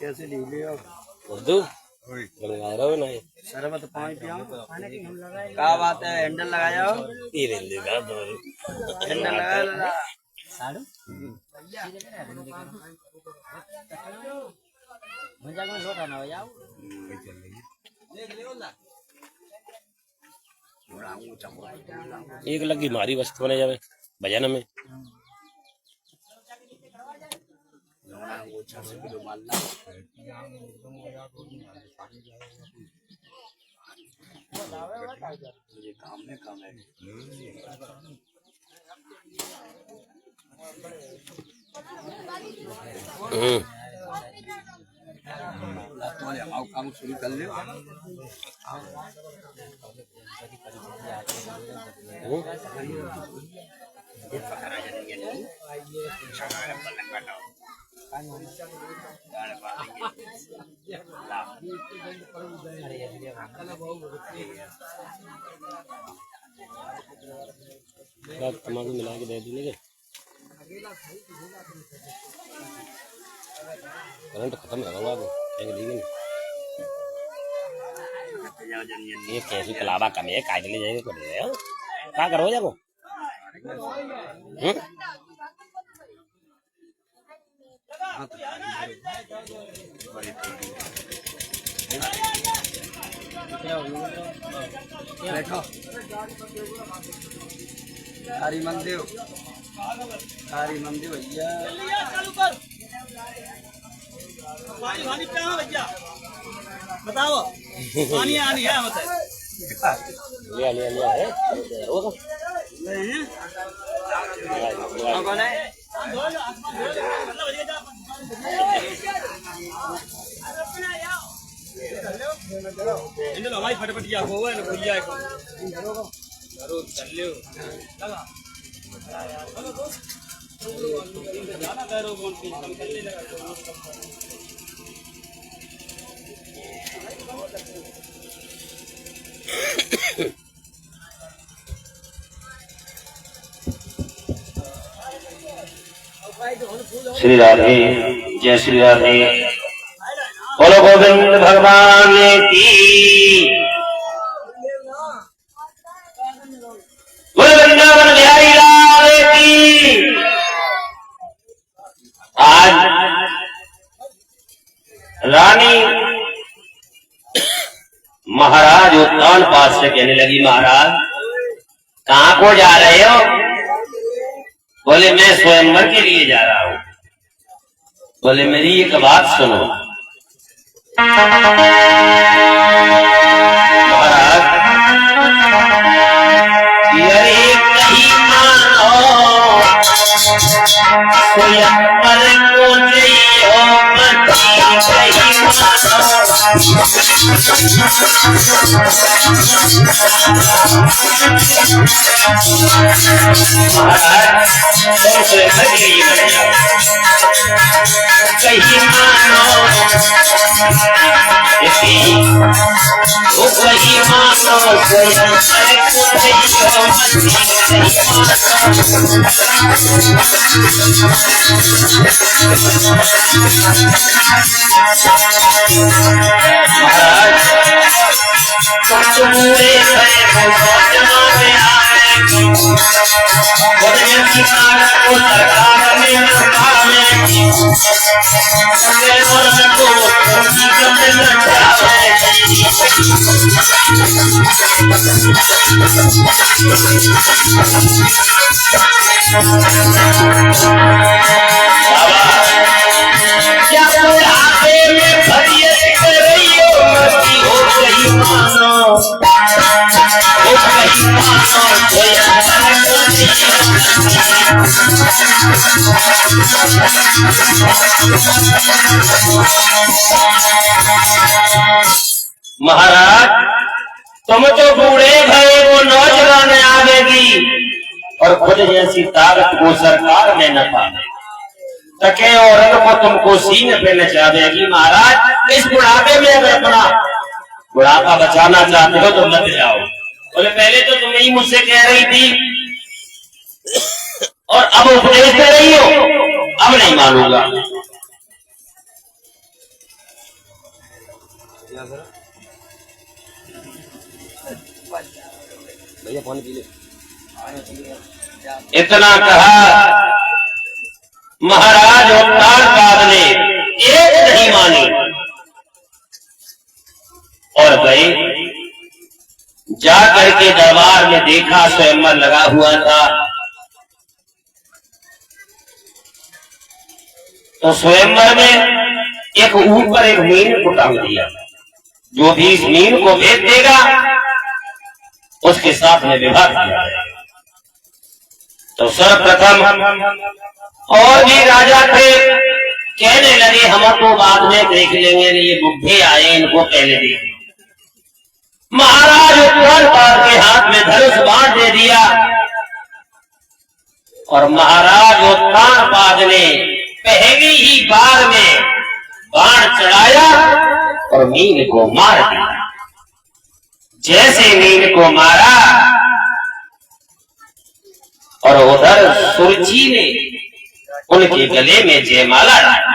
कैसे ले लियो उर्दू रहो ना शरबत पानी पियाओ। क्या बात है, हैंडल लगाया हो? हैंडल लगाया एक लगी मारी वस्तु बने जावे भजन में। काम शुरू कर लो। तमाकू मिला के दे देंगे। करंट खत्म है बाबू, ये कैसी कलावा कम है, काट ले जाएगा को दे क्या करो जाको। बैठो हरी मंदिर भैया पानी कहाँ भैया बताओ। पानी आनी है लिया लिया लिया है वो कौन है? हमारी फटफटिया हो है ना भैया जरूर चल लो लगा श्री राधे जय श्री राधे। बोलो गोविंद भगवान की, बोलो वृंदावन बिहारी लाल की। आज रानी महाराज उत्तान पास से कहने लगी, महाराज कहाँ को जा रहे हो? बोले मैं स्वयंवर के लिए जा रहा हूँ। बोले मेरी एक बात सुनो, महाराज स्वयंवर को जइयो मती कही मानो वो कही मानो स्वयंवर को जइयो मती तुमने भरे भोजना में आएगी बदन की कार को सरकार में नकामेगी और को उनकी कमरे में जाएगी क्या बुढ़ापे में फरियत कर रही हो मती हो गई मानो हो गई मानो महाराज तुम तो बूढ़े भये वो नौजवान आवेगी और खुद जैसी ताकत को सरकार में न पाएगी तके औरत को तुमको सीने पे नचावेगी। महाराज इस बुढ़ापे में अगर अपना बुढ़ापा बचाना चाहते हो तो मत जाओ। बोले पहले तो तुम ही मुझसे कह रही थी और अब उपदेश दे रही हो, अब नहीं मानूंगा। भैया पानी पी ले। इतना कहा महाराज उत्तानपाद ने एक नहीं मानी और गए। जाकर के दरबार में देखा स्वयंवर लगा हुआ था तो स्वयंवर में एक ऊपर एक मीन को टांग दिया। जो भी इस मीन को भेज देगा उसके साथ में विवाह किया जाएगा। तो सर्वप्रथम और भी राजा थे कहने लगे हम तो बाद में देख लेंगे, ये बुढ़े आए इनको पहले देख। महाराज उत्तानपाद के हाथ में धनुष बाण दे दिया और महाराज उत्तानपाद ने पहली ही बार में बाण चढ़ाया और मीन को मार दिया। जैसे मीन को मारा और उधर सुरजी ने उनके गले में जयमाला डाली।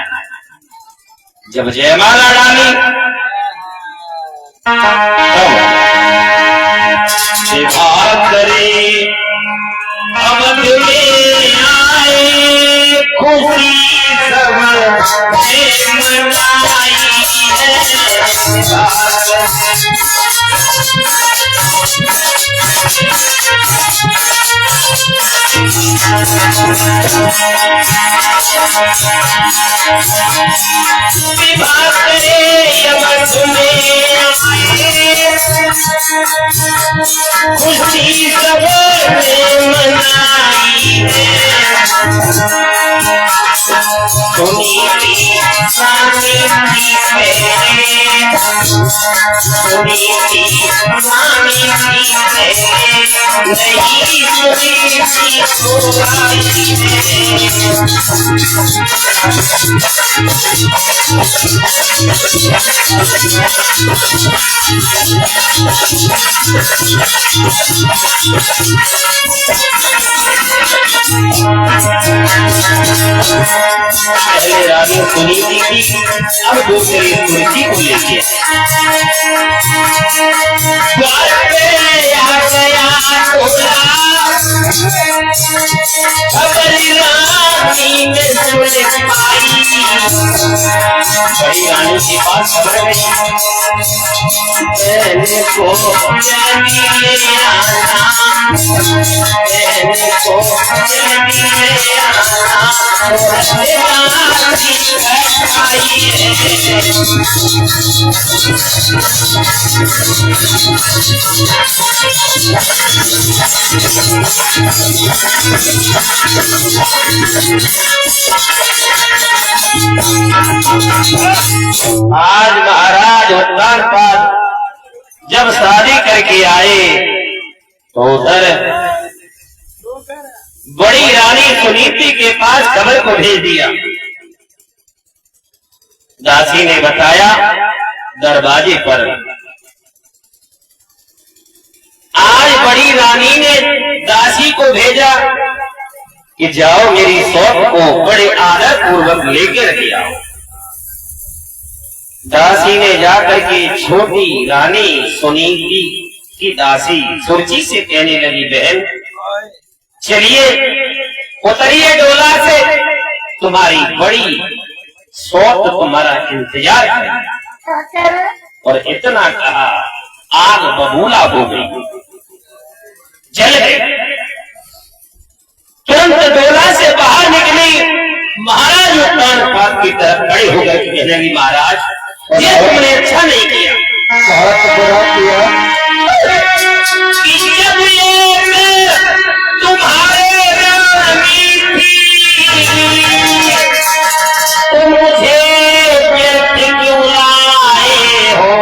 जब जयमाला डाली विवाह करे अवध में आए खुशी सब मनाई है। विवाह करे अवध में खुशी सब मनाई है। सुनी थी स्वामी की सुनी थी स्वामी की नहीं सुनी थी पहले रानी सुनी थी अब दूसरी तुलसी को लेके द्वार पे आ गया रानी में सुन पाई। बड़ी रानी के पास खबर गई मैंने को जमीए आना मैंने को जमीए आना रानी आई है। आज महाराज उत्तानपाद जब शादी करके आए तो उधर बड़ी रानी सुनीति के पास खबर को भेज दिया। दासी ने बताया दरवाजे पर आज बड़ी रानी ने दासी को भेजा कि जाओ मेरी सौत को बड़े आदर पूर्वक लेकर के आओ। दासी ने जाकर के छोटी रानी सुनीति की दासी सुरची से कहने लगी, बहन चलिए उतरिए डोला से, तुम्हारी बड़ी सौत तुम्हारा इंतजार है। और इतना कहा आग बबूला हो गई, जल गई। तुरंत डोला से बाहर निकली, महाराज उत्तानपाद की तरफ खड़े हो गए। कहने लगी, महाराज ये तुमने अच्छा नहीं किया, बहुत बुरा किया। कि जब ये तुम्हारे रानी थी तो मुझे व्यर्थ क्यों लाए हो?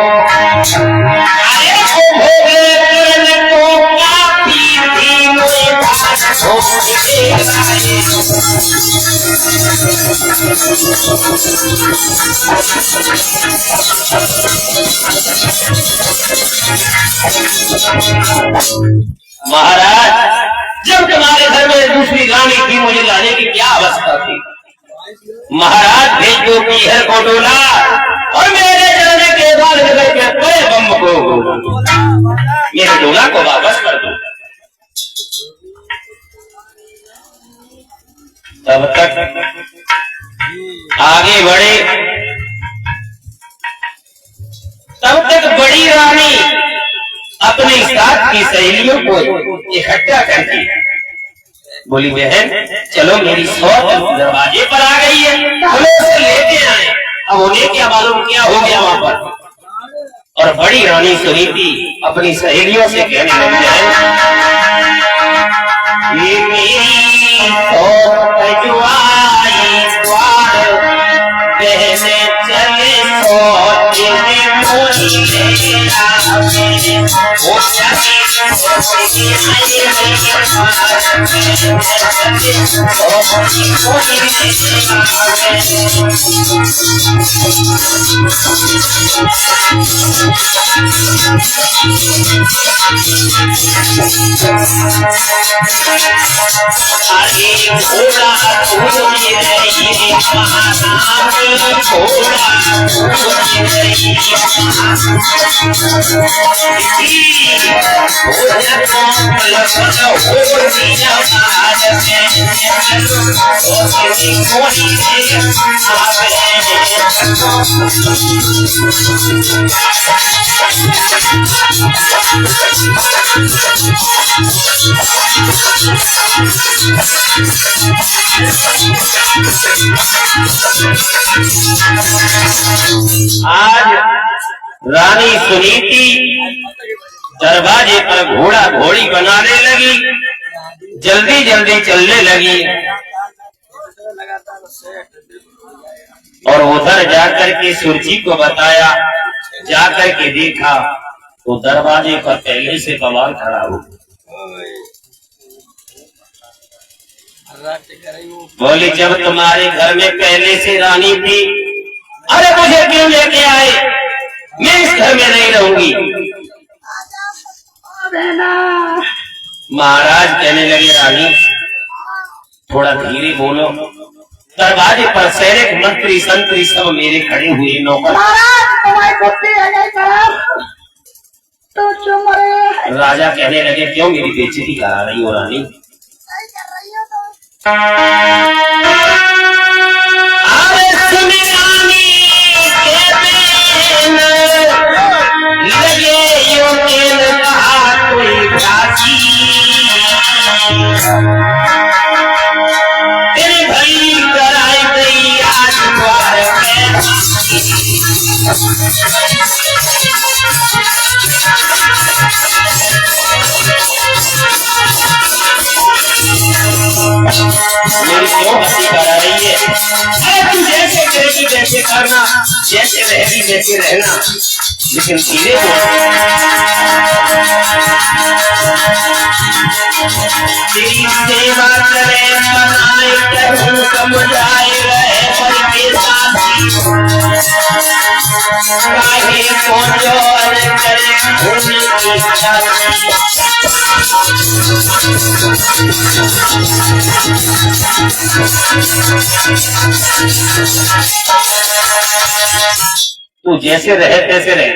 अरे भोगे करन को काफी थी, मुझे महाराज जब तुम्हारे घर में दूसरी रानी थी, मुझे लाने की क्या अवस्था थी? महाराज भेज दो पीहर को डोला और मेरे जाने के बाद बड़े बम को मेरे डोला को वापस कर दो। तब तक आगे बढ़े, तब तक बड़ी रानी अपने साथ की सहेलियों को इकट्ठा करती बोली, बहन चलो मेरी सौत दरवाजे पर आ गई है, हमें उसे लेते आए। अब उन्हें क्या मालूम क्या हो गया वहां पर। और बड़ी रानी सुनीति अपनी सहेलियों से कहने लगी, ये मेरी सौत जो आई द्वार, कहने चले सौत आज रानी सुनीति दरवाजे पर घोड़ा घोड़ी बनाने लगी, जल्दी जल्दी चलने लगी। और उधर जाकर के सुरजी को बताया, जाकर के देखा तो दरवाजे पर पहले से कमाल खड़ा हो। बोली, जब तुम्हारे घर में पहले से रानी थी, अरे मुझे क्यों लेके आए? मैं इस घर में नहीं रहूंगी। महाराज कहने लगे, रानी थोड़ा धीरे बोलो। दरवाजे पर सैनिक मंत्री संतरी सब मेरे खड़े हुए नौकर। राजा कहने लगे, क्यों मेरी बेइज्जती करा रही हो रानी? तेरे भाई कराई गई आज द्वार में मेरी क्यों हंसी कर रही है? अरे तू जैसे करेगी वैसे करना, जैसे रहेगी वैसे रहना, लेकिन धीरे तेरी सेवा करे बनाए कहूँ समझाए रहे पर के साथी काहे पहुँचो अरे करे भूमि की छाती। तू जैसे रहे तैसे रहे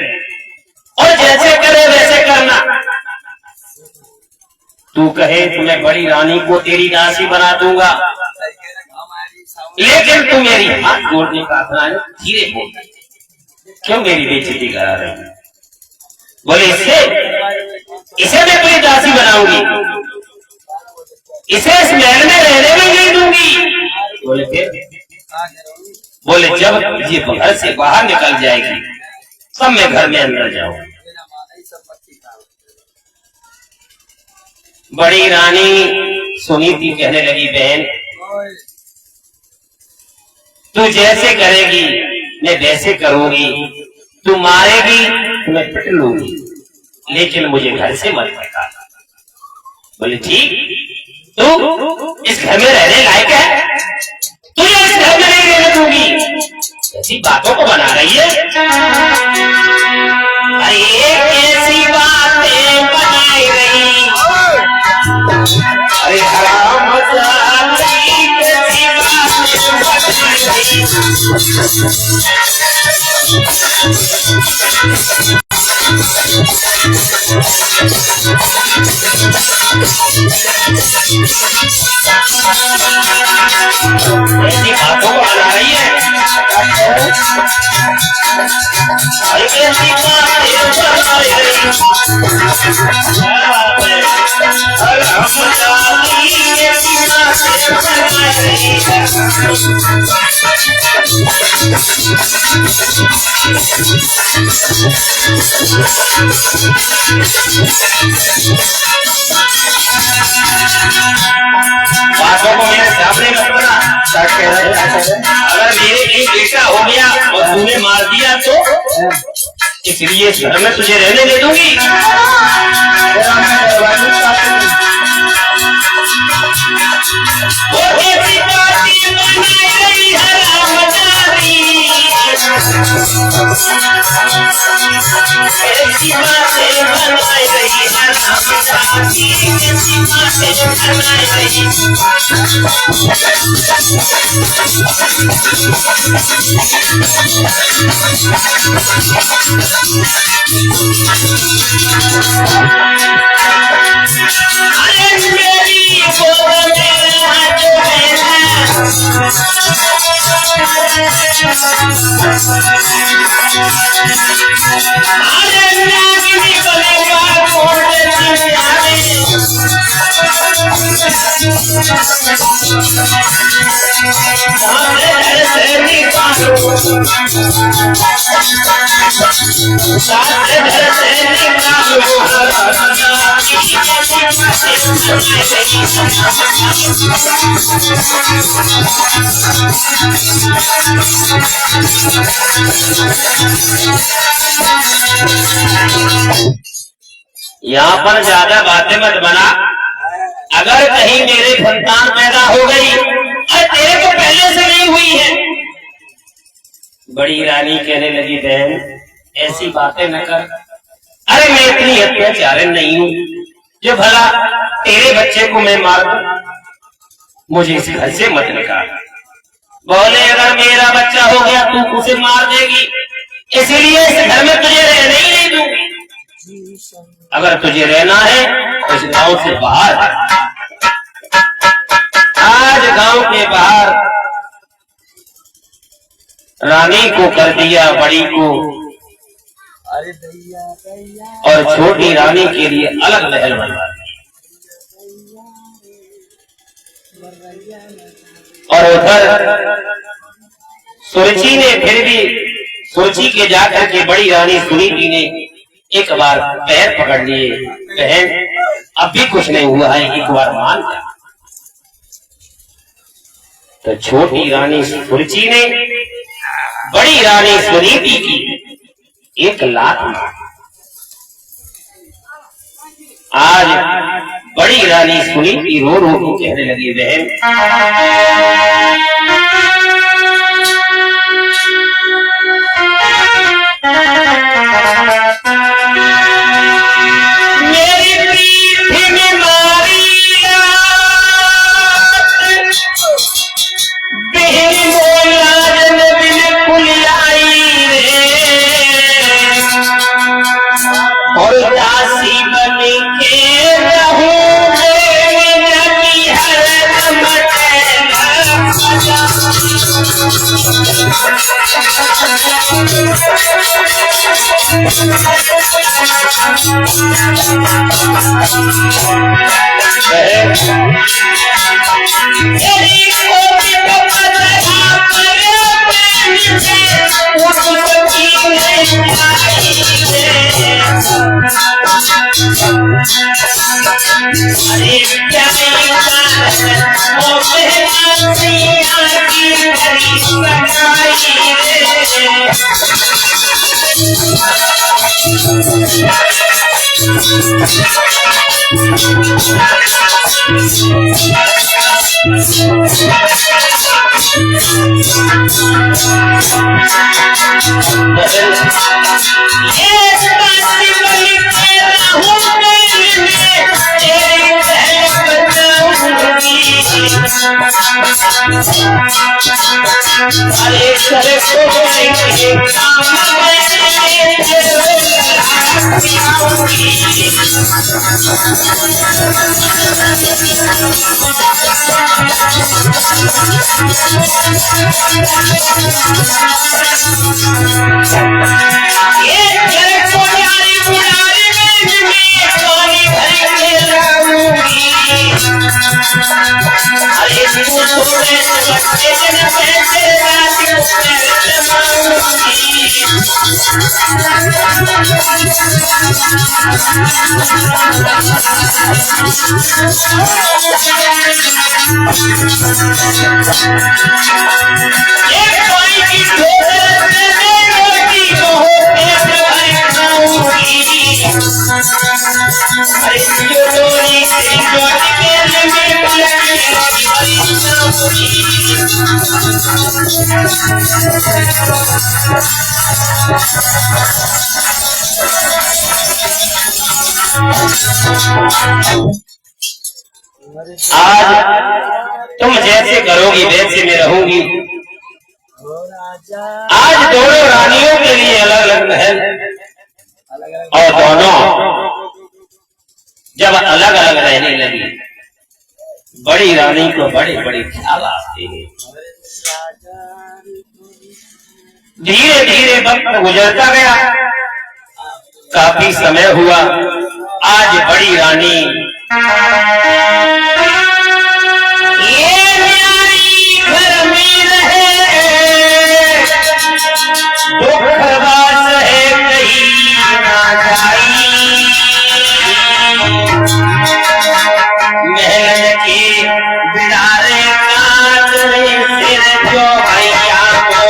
और जैसे करे वैसे करना। तू कहे तुम्हें बड़ी रानी को तेरी दासी बना दूंगा, लेकिन तू मेरी हाथ जोड़ने का अपना धीरे बोल, क्यों मेरी बेइज्जती करा रही है? बोले इसे मैं तेरी दासी बनाऊंगी, इसे इस महल में रहने भी नहीं दूंगी। बोले फिर? बोले जब ये घर से बाहर निकल जाएगी तब मैं घर में अंदर जाऊंगी। बड़ी रानी सुनी थी, कहने लगी बहन तू जैसे करेगी मैं वैसे करूंगी, तू मारेगी तो मैं पिट लूंगी, लेकिन मुझे घर से मत निकालना। बोले ठीक, तू इस घर में रहने लायक है, तुझे इस घर में नहीं रहने दूंगी। ऐसी बातों को बना रही है? अरे ऐसी बातें बनाई रही, अरे हराम ऐसी बातों को बना रही है। ऐसी बातों को मेरे सामने मत बना। अगर मेरे एक बेटा हो गया और तूने मार दिया तो इसलिए घर में तुझे रहने दे दूंगी। वो ऐसी बातें बनाई रही यहाँ पर ज्यादा बातें मत बना। अगर कहीं मेरे संतान पैदा हो गई और तेरे को पहले से नहीं हुई है। बड़ी रानी कहने लगी बहन ऐसी बातें न कर। अरे मैं इतनी अत्याचारण नहीं हूँ जो भला तेरे बच्चे को मैं मार दूं। मुझे इस घर से मत निकाल। बोले अगर मेरा बच्चा हो गया तू उसे मार देगी, इसलिए इस घर में तुझे रहने ही नहीं दूंगी। अगर तुझे रहना है तो इस गांव से बाहर। आज गांव के बाहर रानी को कर दिया बड़ी को, और छोटी रानी के लिए अलग महल बनवा दिया। और उधर सुरुचि ने फिर भी सुरची के जाकर के बड़ी रानी सुनीति ने एक बार पैर पकड़ लिए, बहन अब भी कुछ नहीं हुआ है, एक बार मान जा। तो छोटी रानी सुरची ने बड़ी रानी सुनीति की एक लात मारी। आज बड़ी रानी सुनीति रो रो के कहने लगी, बहन मेरी पीठ में मारी बहन मोलाजन बिल्कुल आई रे, और दासी बन के रहूंगे नदी हर आज तुम जैसे करोगी वैसे मैं रहूंगी। आज दोनों रानियों के लिए अलग अलग महल, और दोनों जब अलग अलग रहने लगी, बड़ी रानी को बड़े बड़े ख्याल आते हैं। धीरे धीरे वक्त गुजरता गया, काफी समय हुआ। आज बड़ी रानी ये न्यारी घर में रहे, दुख बास है कहीं ना जाई, महल के बिनारे कांचरे सिर जो भैया को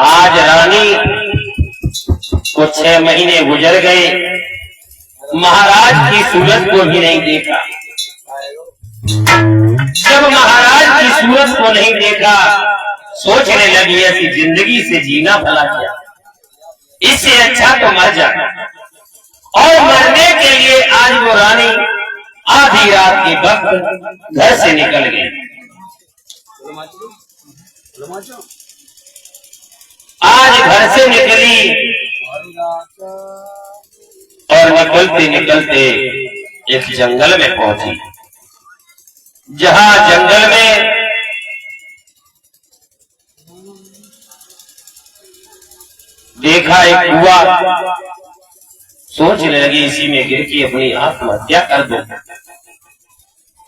आज रानी को 6 महीने गुजर गए, महाराज की सूरत को भी नहीं देखा। जब महाराज की सूरत को नहीं देखा, सोचने लगी ऐसी जिंदगी से जीना भला क्या, इससे अच्छा तो मर जाता। और मरने के लिए आज वो रानी आधी रात के वक्त घर से निकल गई। आज घर से निकली और निकलते निकलते एक जंगल में पहुंची, जहां जंगल में देखा एक कुआं। सोचने लगी इसी में गिर के अपनी आत्महत्या कर दो।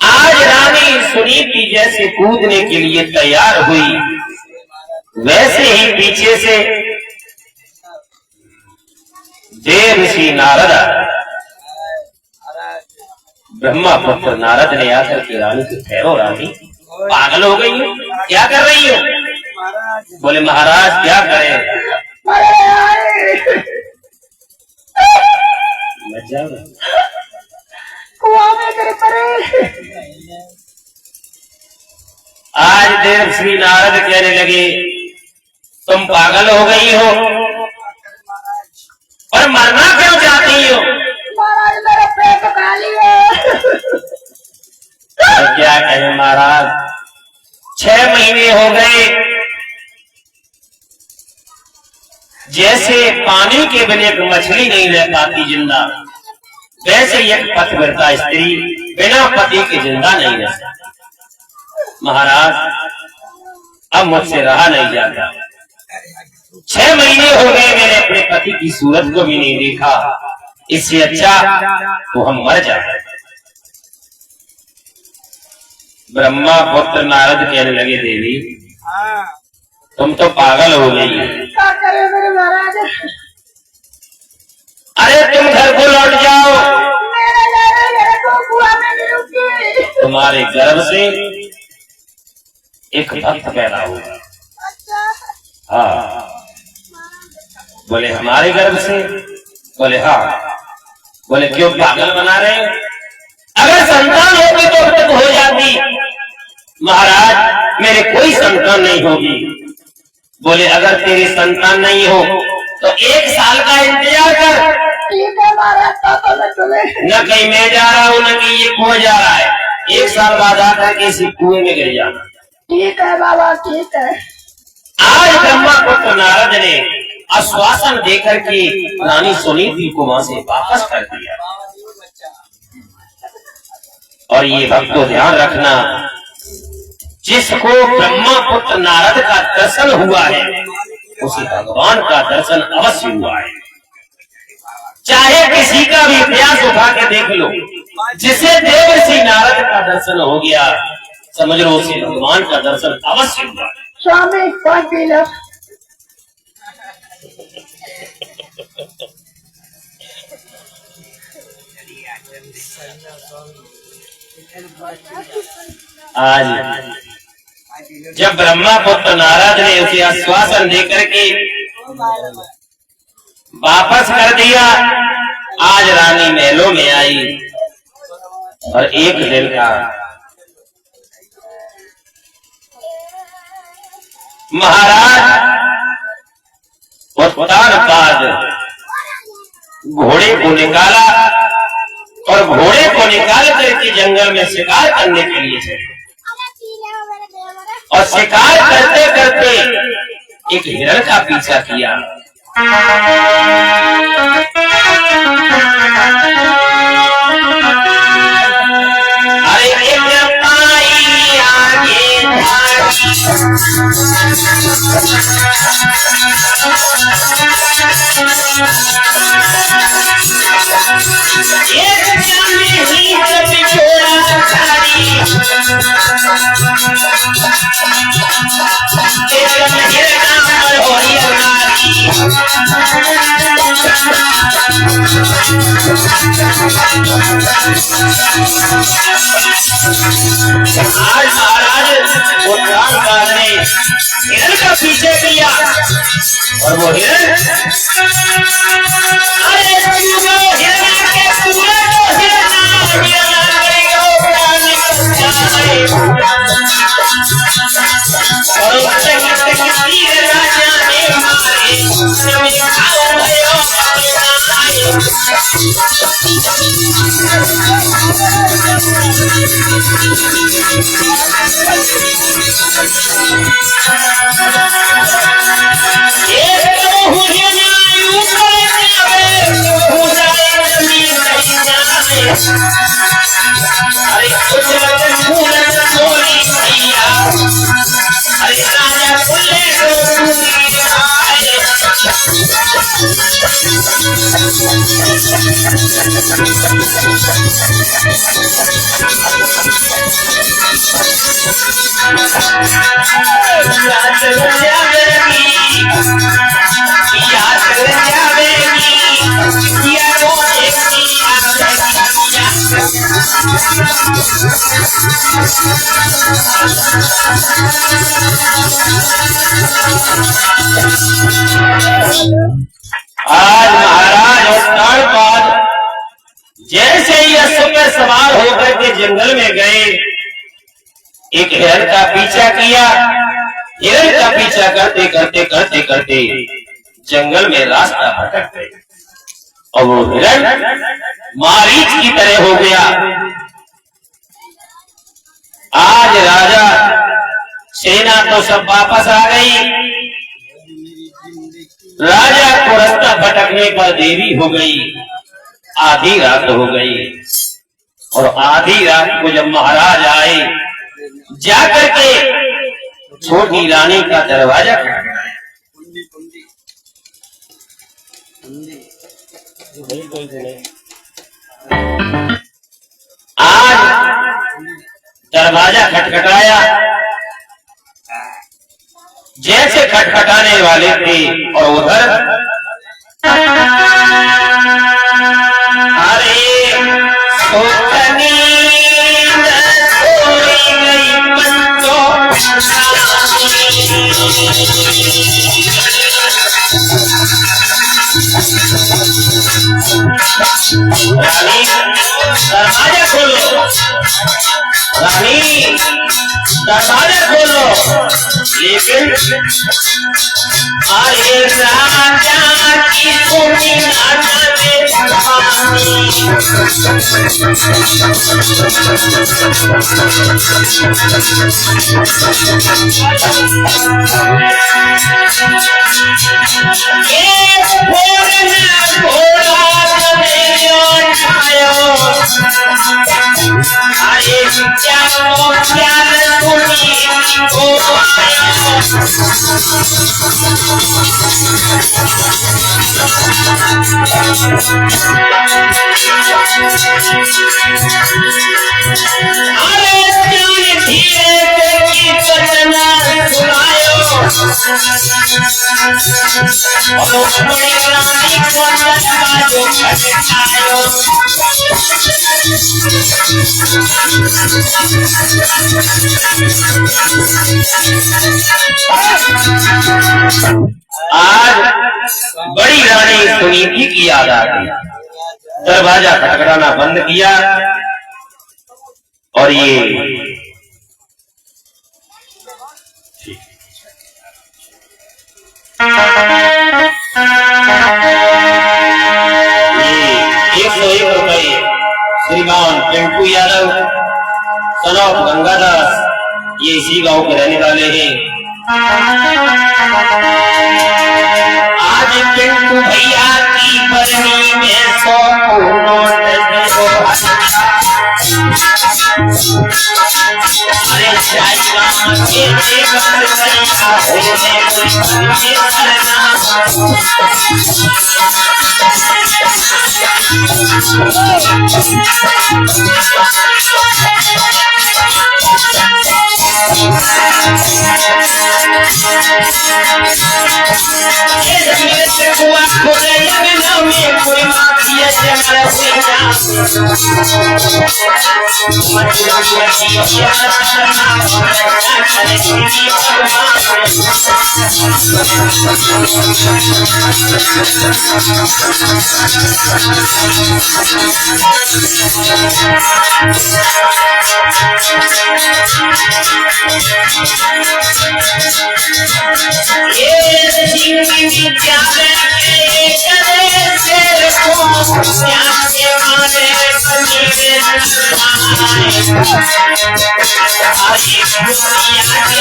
आज रानी सुनीति जैसे कूदने के लिए तैयार हुई, वैसे ही पीछे से देवर्षि नारद, ब्रह्मा पुत्र नारद ने आकर के रानी को, ठहरो रानी, पागल हो गई हो, क्या कर रही हो? बोले महाराज क्या करें, आज देवर्षि नारद कहने लगे तुम पागल हो गई हो और मरना क्यों चाहती हो? महाराज मेरा पेट खाली है। तो क्या कहें महाराज, 6 महीने हो गए, जैसे पानी के बिना एक मछली नहीं रह पाती जिंदा, वैसे एक पतिव्रता स्त्री बिना पति के जिंदा नहीं रह सकती। महाराज अब मुझसे रहा नहीं जाता, 6 महीने हो गए मैंने अपने पति की सूरत को भी नहीं देखा, इससे अच्छा तो हम मर जाए। ब्रह्मा पुत्र नारद कहने लगे देवी तुम तो पागल हो गई, क्या करे मेरे महाराज? अरे तुम घर को लौट जाओ, मेरे को कुआं में गिरूंगी। तुम्हारे गर्भ से एक भक्त पैदा होगा। अच्छा हाँ। बोले हमारे गर्भ से? बोले हाँ। बोले क्यों पागल बना रहे हैं? अगर संतान होती तो अब तक हो जाती। महाराज मेरे कोई संतान नहीं होगी। बोले अगर तेरी संतान नहीं हो तो 1 साल का इंतजार कर। ठीक है महाराज, तो मैं तुम्हें न कहीं मैं जा रहा हूँ न कहीं ये कुआं जा रहा है, 1 साल बाद आकर के इसी कुएं में गिर जाना। ठीक है बाबा ठीक है। आज ब्रह्मा पुत्र नारद ने आश्वासन देकर के रानी सुनीति को वहां से वापस कर दिया। और ये भक्तों ध्यान रखना, जिसको ब्रह्मा पुत्र नारद का दर्शन हुआ है उसे भगवान का दर्शन अवश्य हुआ है। चाहे किसी का भी इतिहास उठा के देख लो, जिसे देवर्षि नारद का दर्शन हो गया समझ लो उसे भगवान का दर्शन अवश्य हुआ। स्वामी 5 किलो। आज जब ब्रह्मा पुत्र नारद ने उसे आश्वासन देकर के वापस कर दिया, आज रानी महलों में आई और एक दिन का महाराज उत्तान बाद घोड़े को निकाला और घोड़े को निकाल करके जंगल में शिकार करने के लिए चले। और शिकार करते करते एक हिरण का पीछा किया। अरे एक पाई आगे आज महाराज उत्तान ने हिरण का पीछे किया और वो हिरण अरे हिरण के पूरे आज महाराज अवतार बाद जैसे ही अश्व पे सवार होकर के जंगल में गए, एक हिरण का पीछा किया। हिरण का पीछा करते करते करते करते जंगल में रास्ता भटक गए और वो हिरण मारीच की तरह हो गया। आज राजा सेना तो सब वापस आ गई। राजा को रास्ता भटकने पर देरी हो गई, आधी रात हो गई। और आधी रात को जब महाराज आए, जाकर के छोटी रानी का दरवाजा खटखटाया। आज दरवाजा खटखटाया। जैसे खटखटाने वाले थे और उधर अरे सोचनी सोई गई बच्चों रानी दरवाजा खोलो, रानी दरवाजा खोलो। लेकिन अरे राजा की सुनी राजा ने आज बड़ी रानी सुनीति की याद आ गई। दरवाजा खटखटाना बंद किया और ये ₹101 श्रीमान पिंटू यादव सन ऑफ गंगादास, ये इसी गांव के रहने वाले हैं। आज पिंटू भैया की बरनी में 100 नोट दो।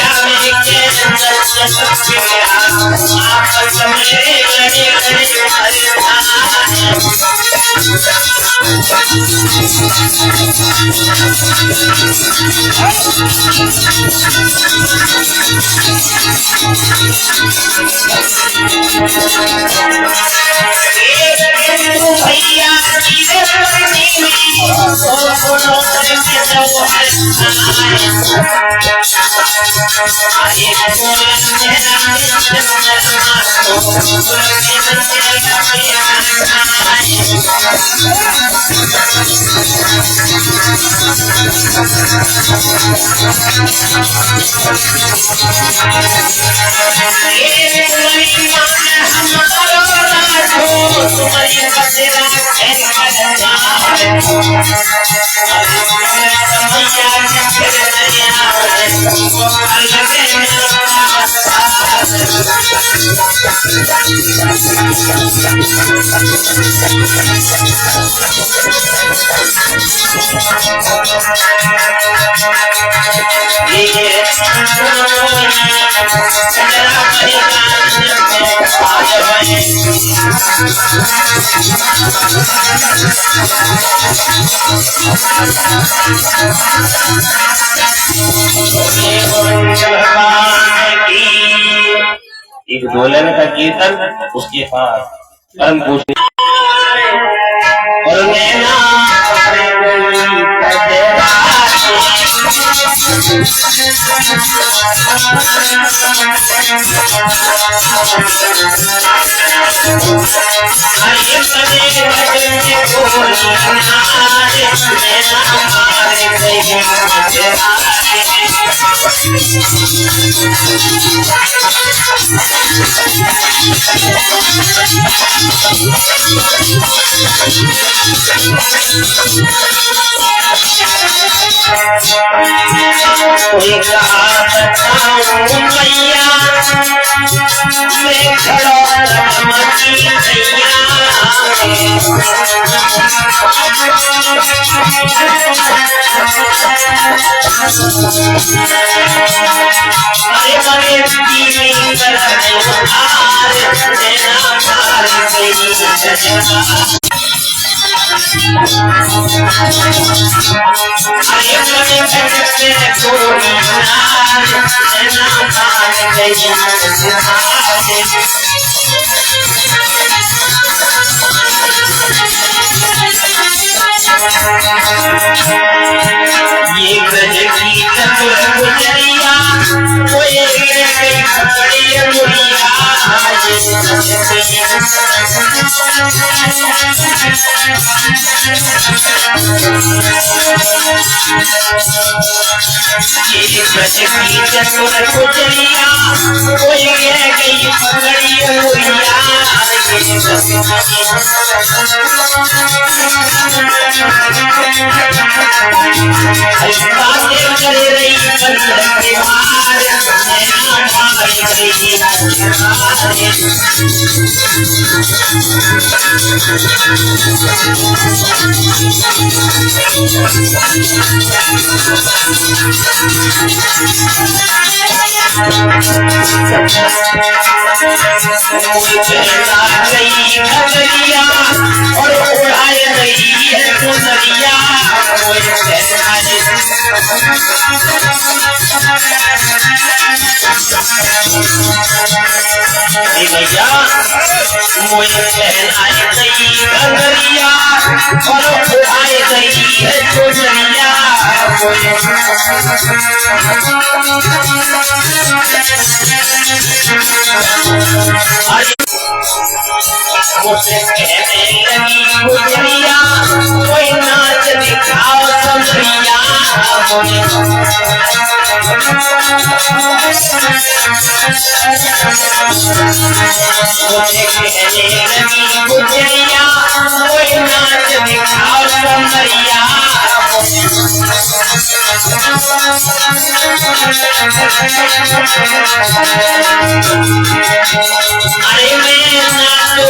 अरे आपस में लड़े भैया एक दोलन का कीर्तन उसके पास परम पूजनीय और नैना ये गज की गुजरिया कोई खड़ी मुड़िया गुजरिया कोई गई खड़ी मुड़िया करे रही और उड़ाए रही है गुजरिया भैया मुझे पहनाए गई घंगरिया और उड़ाए गई है गुजरिया मुझे कहने लगी गुजरिया कोई नाच दिखाओ समरिया मुझे कहने लगी गुजरिया कोई नाच दिखाओ समरिया अरे मैं नाचू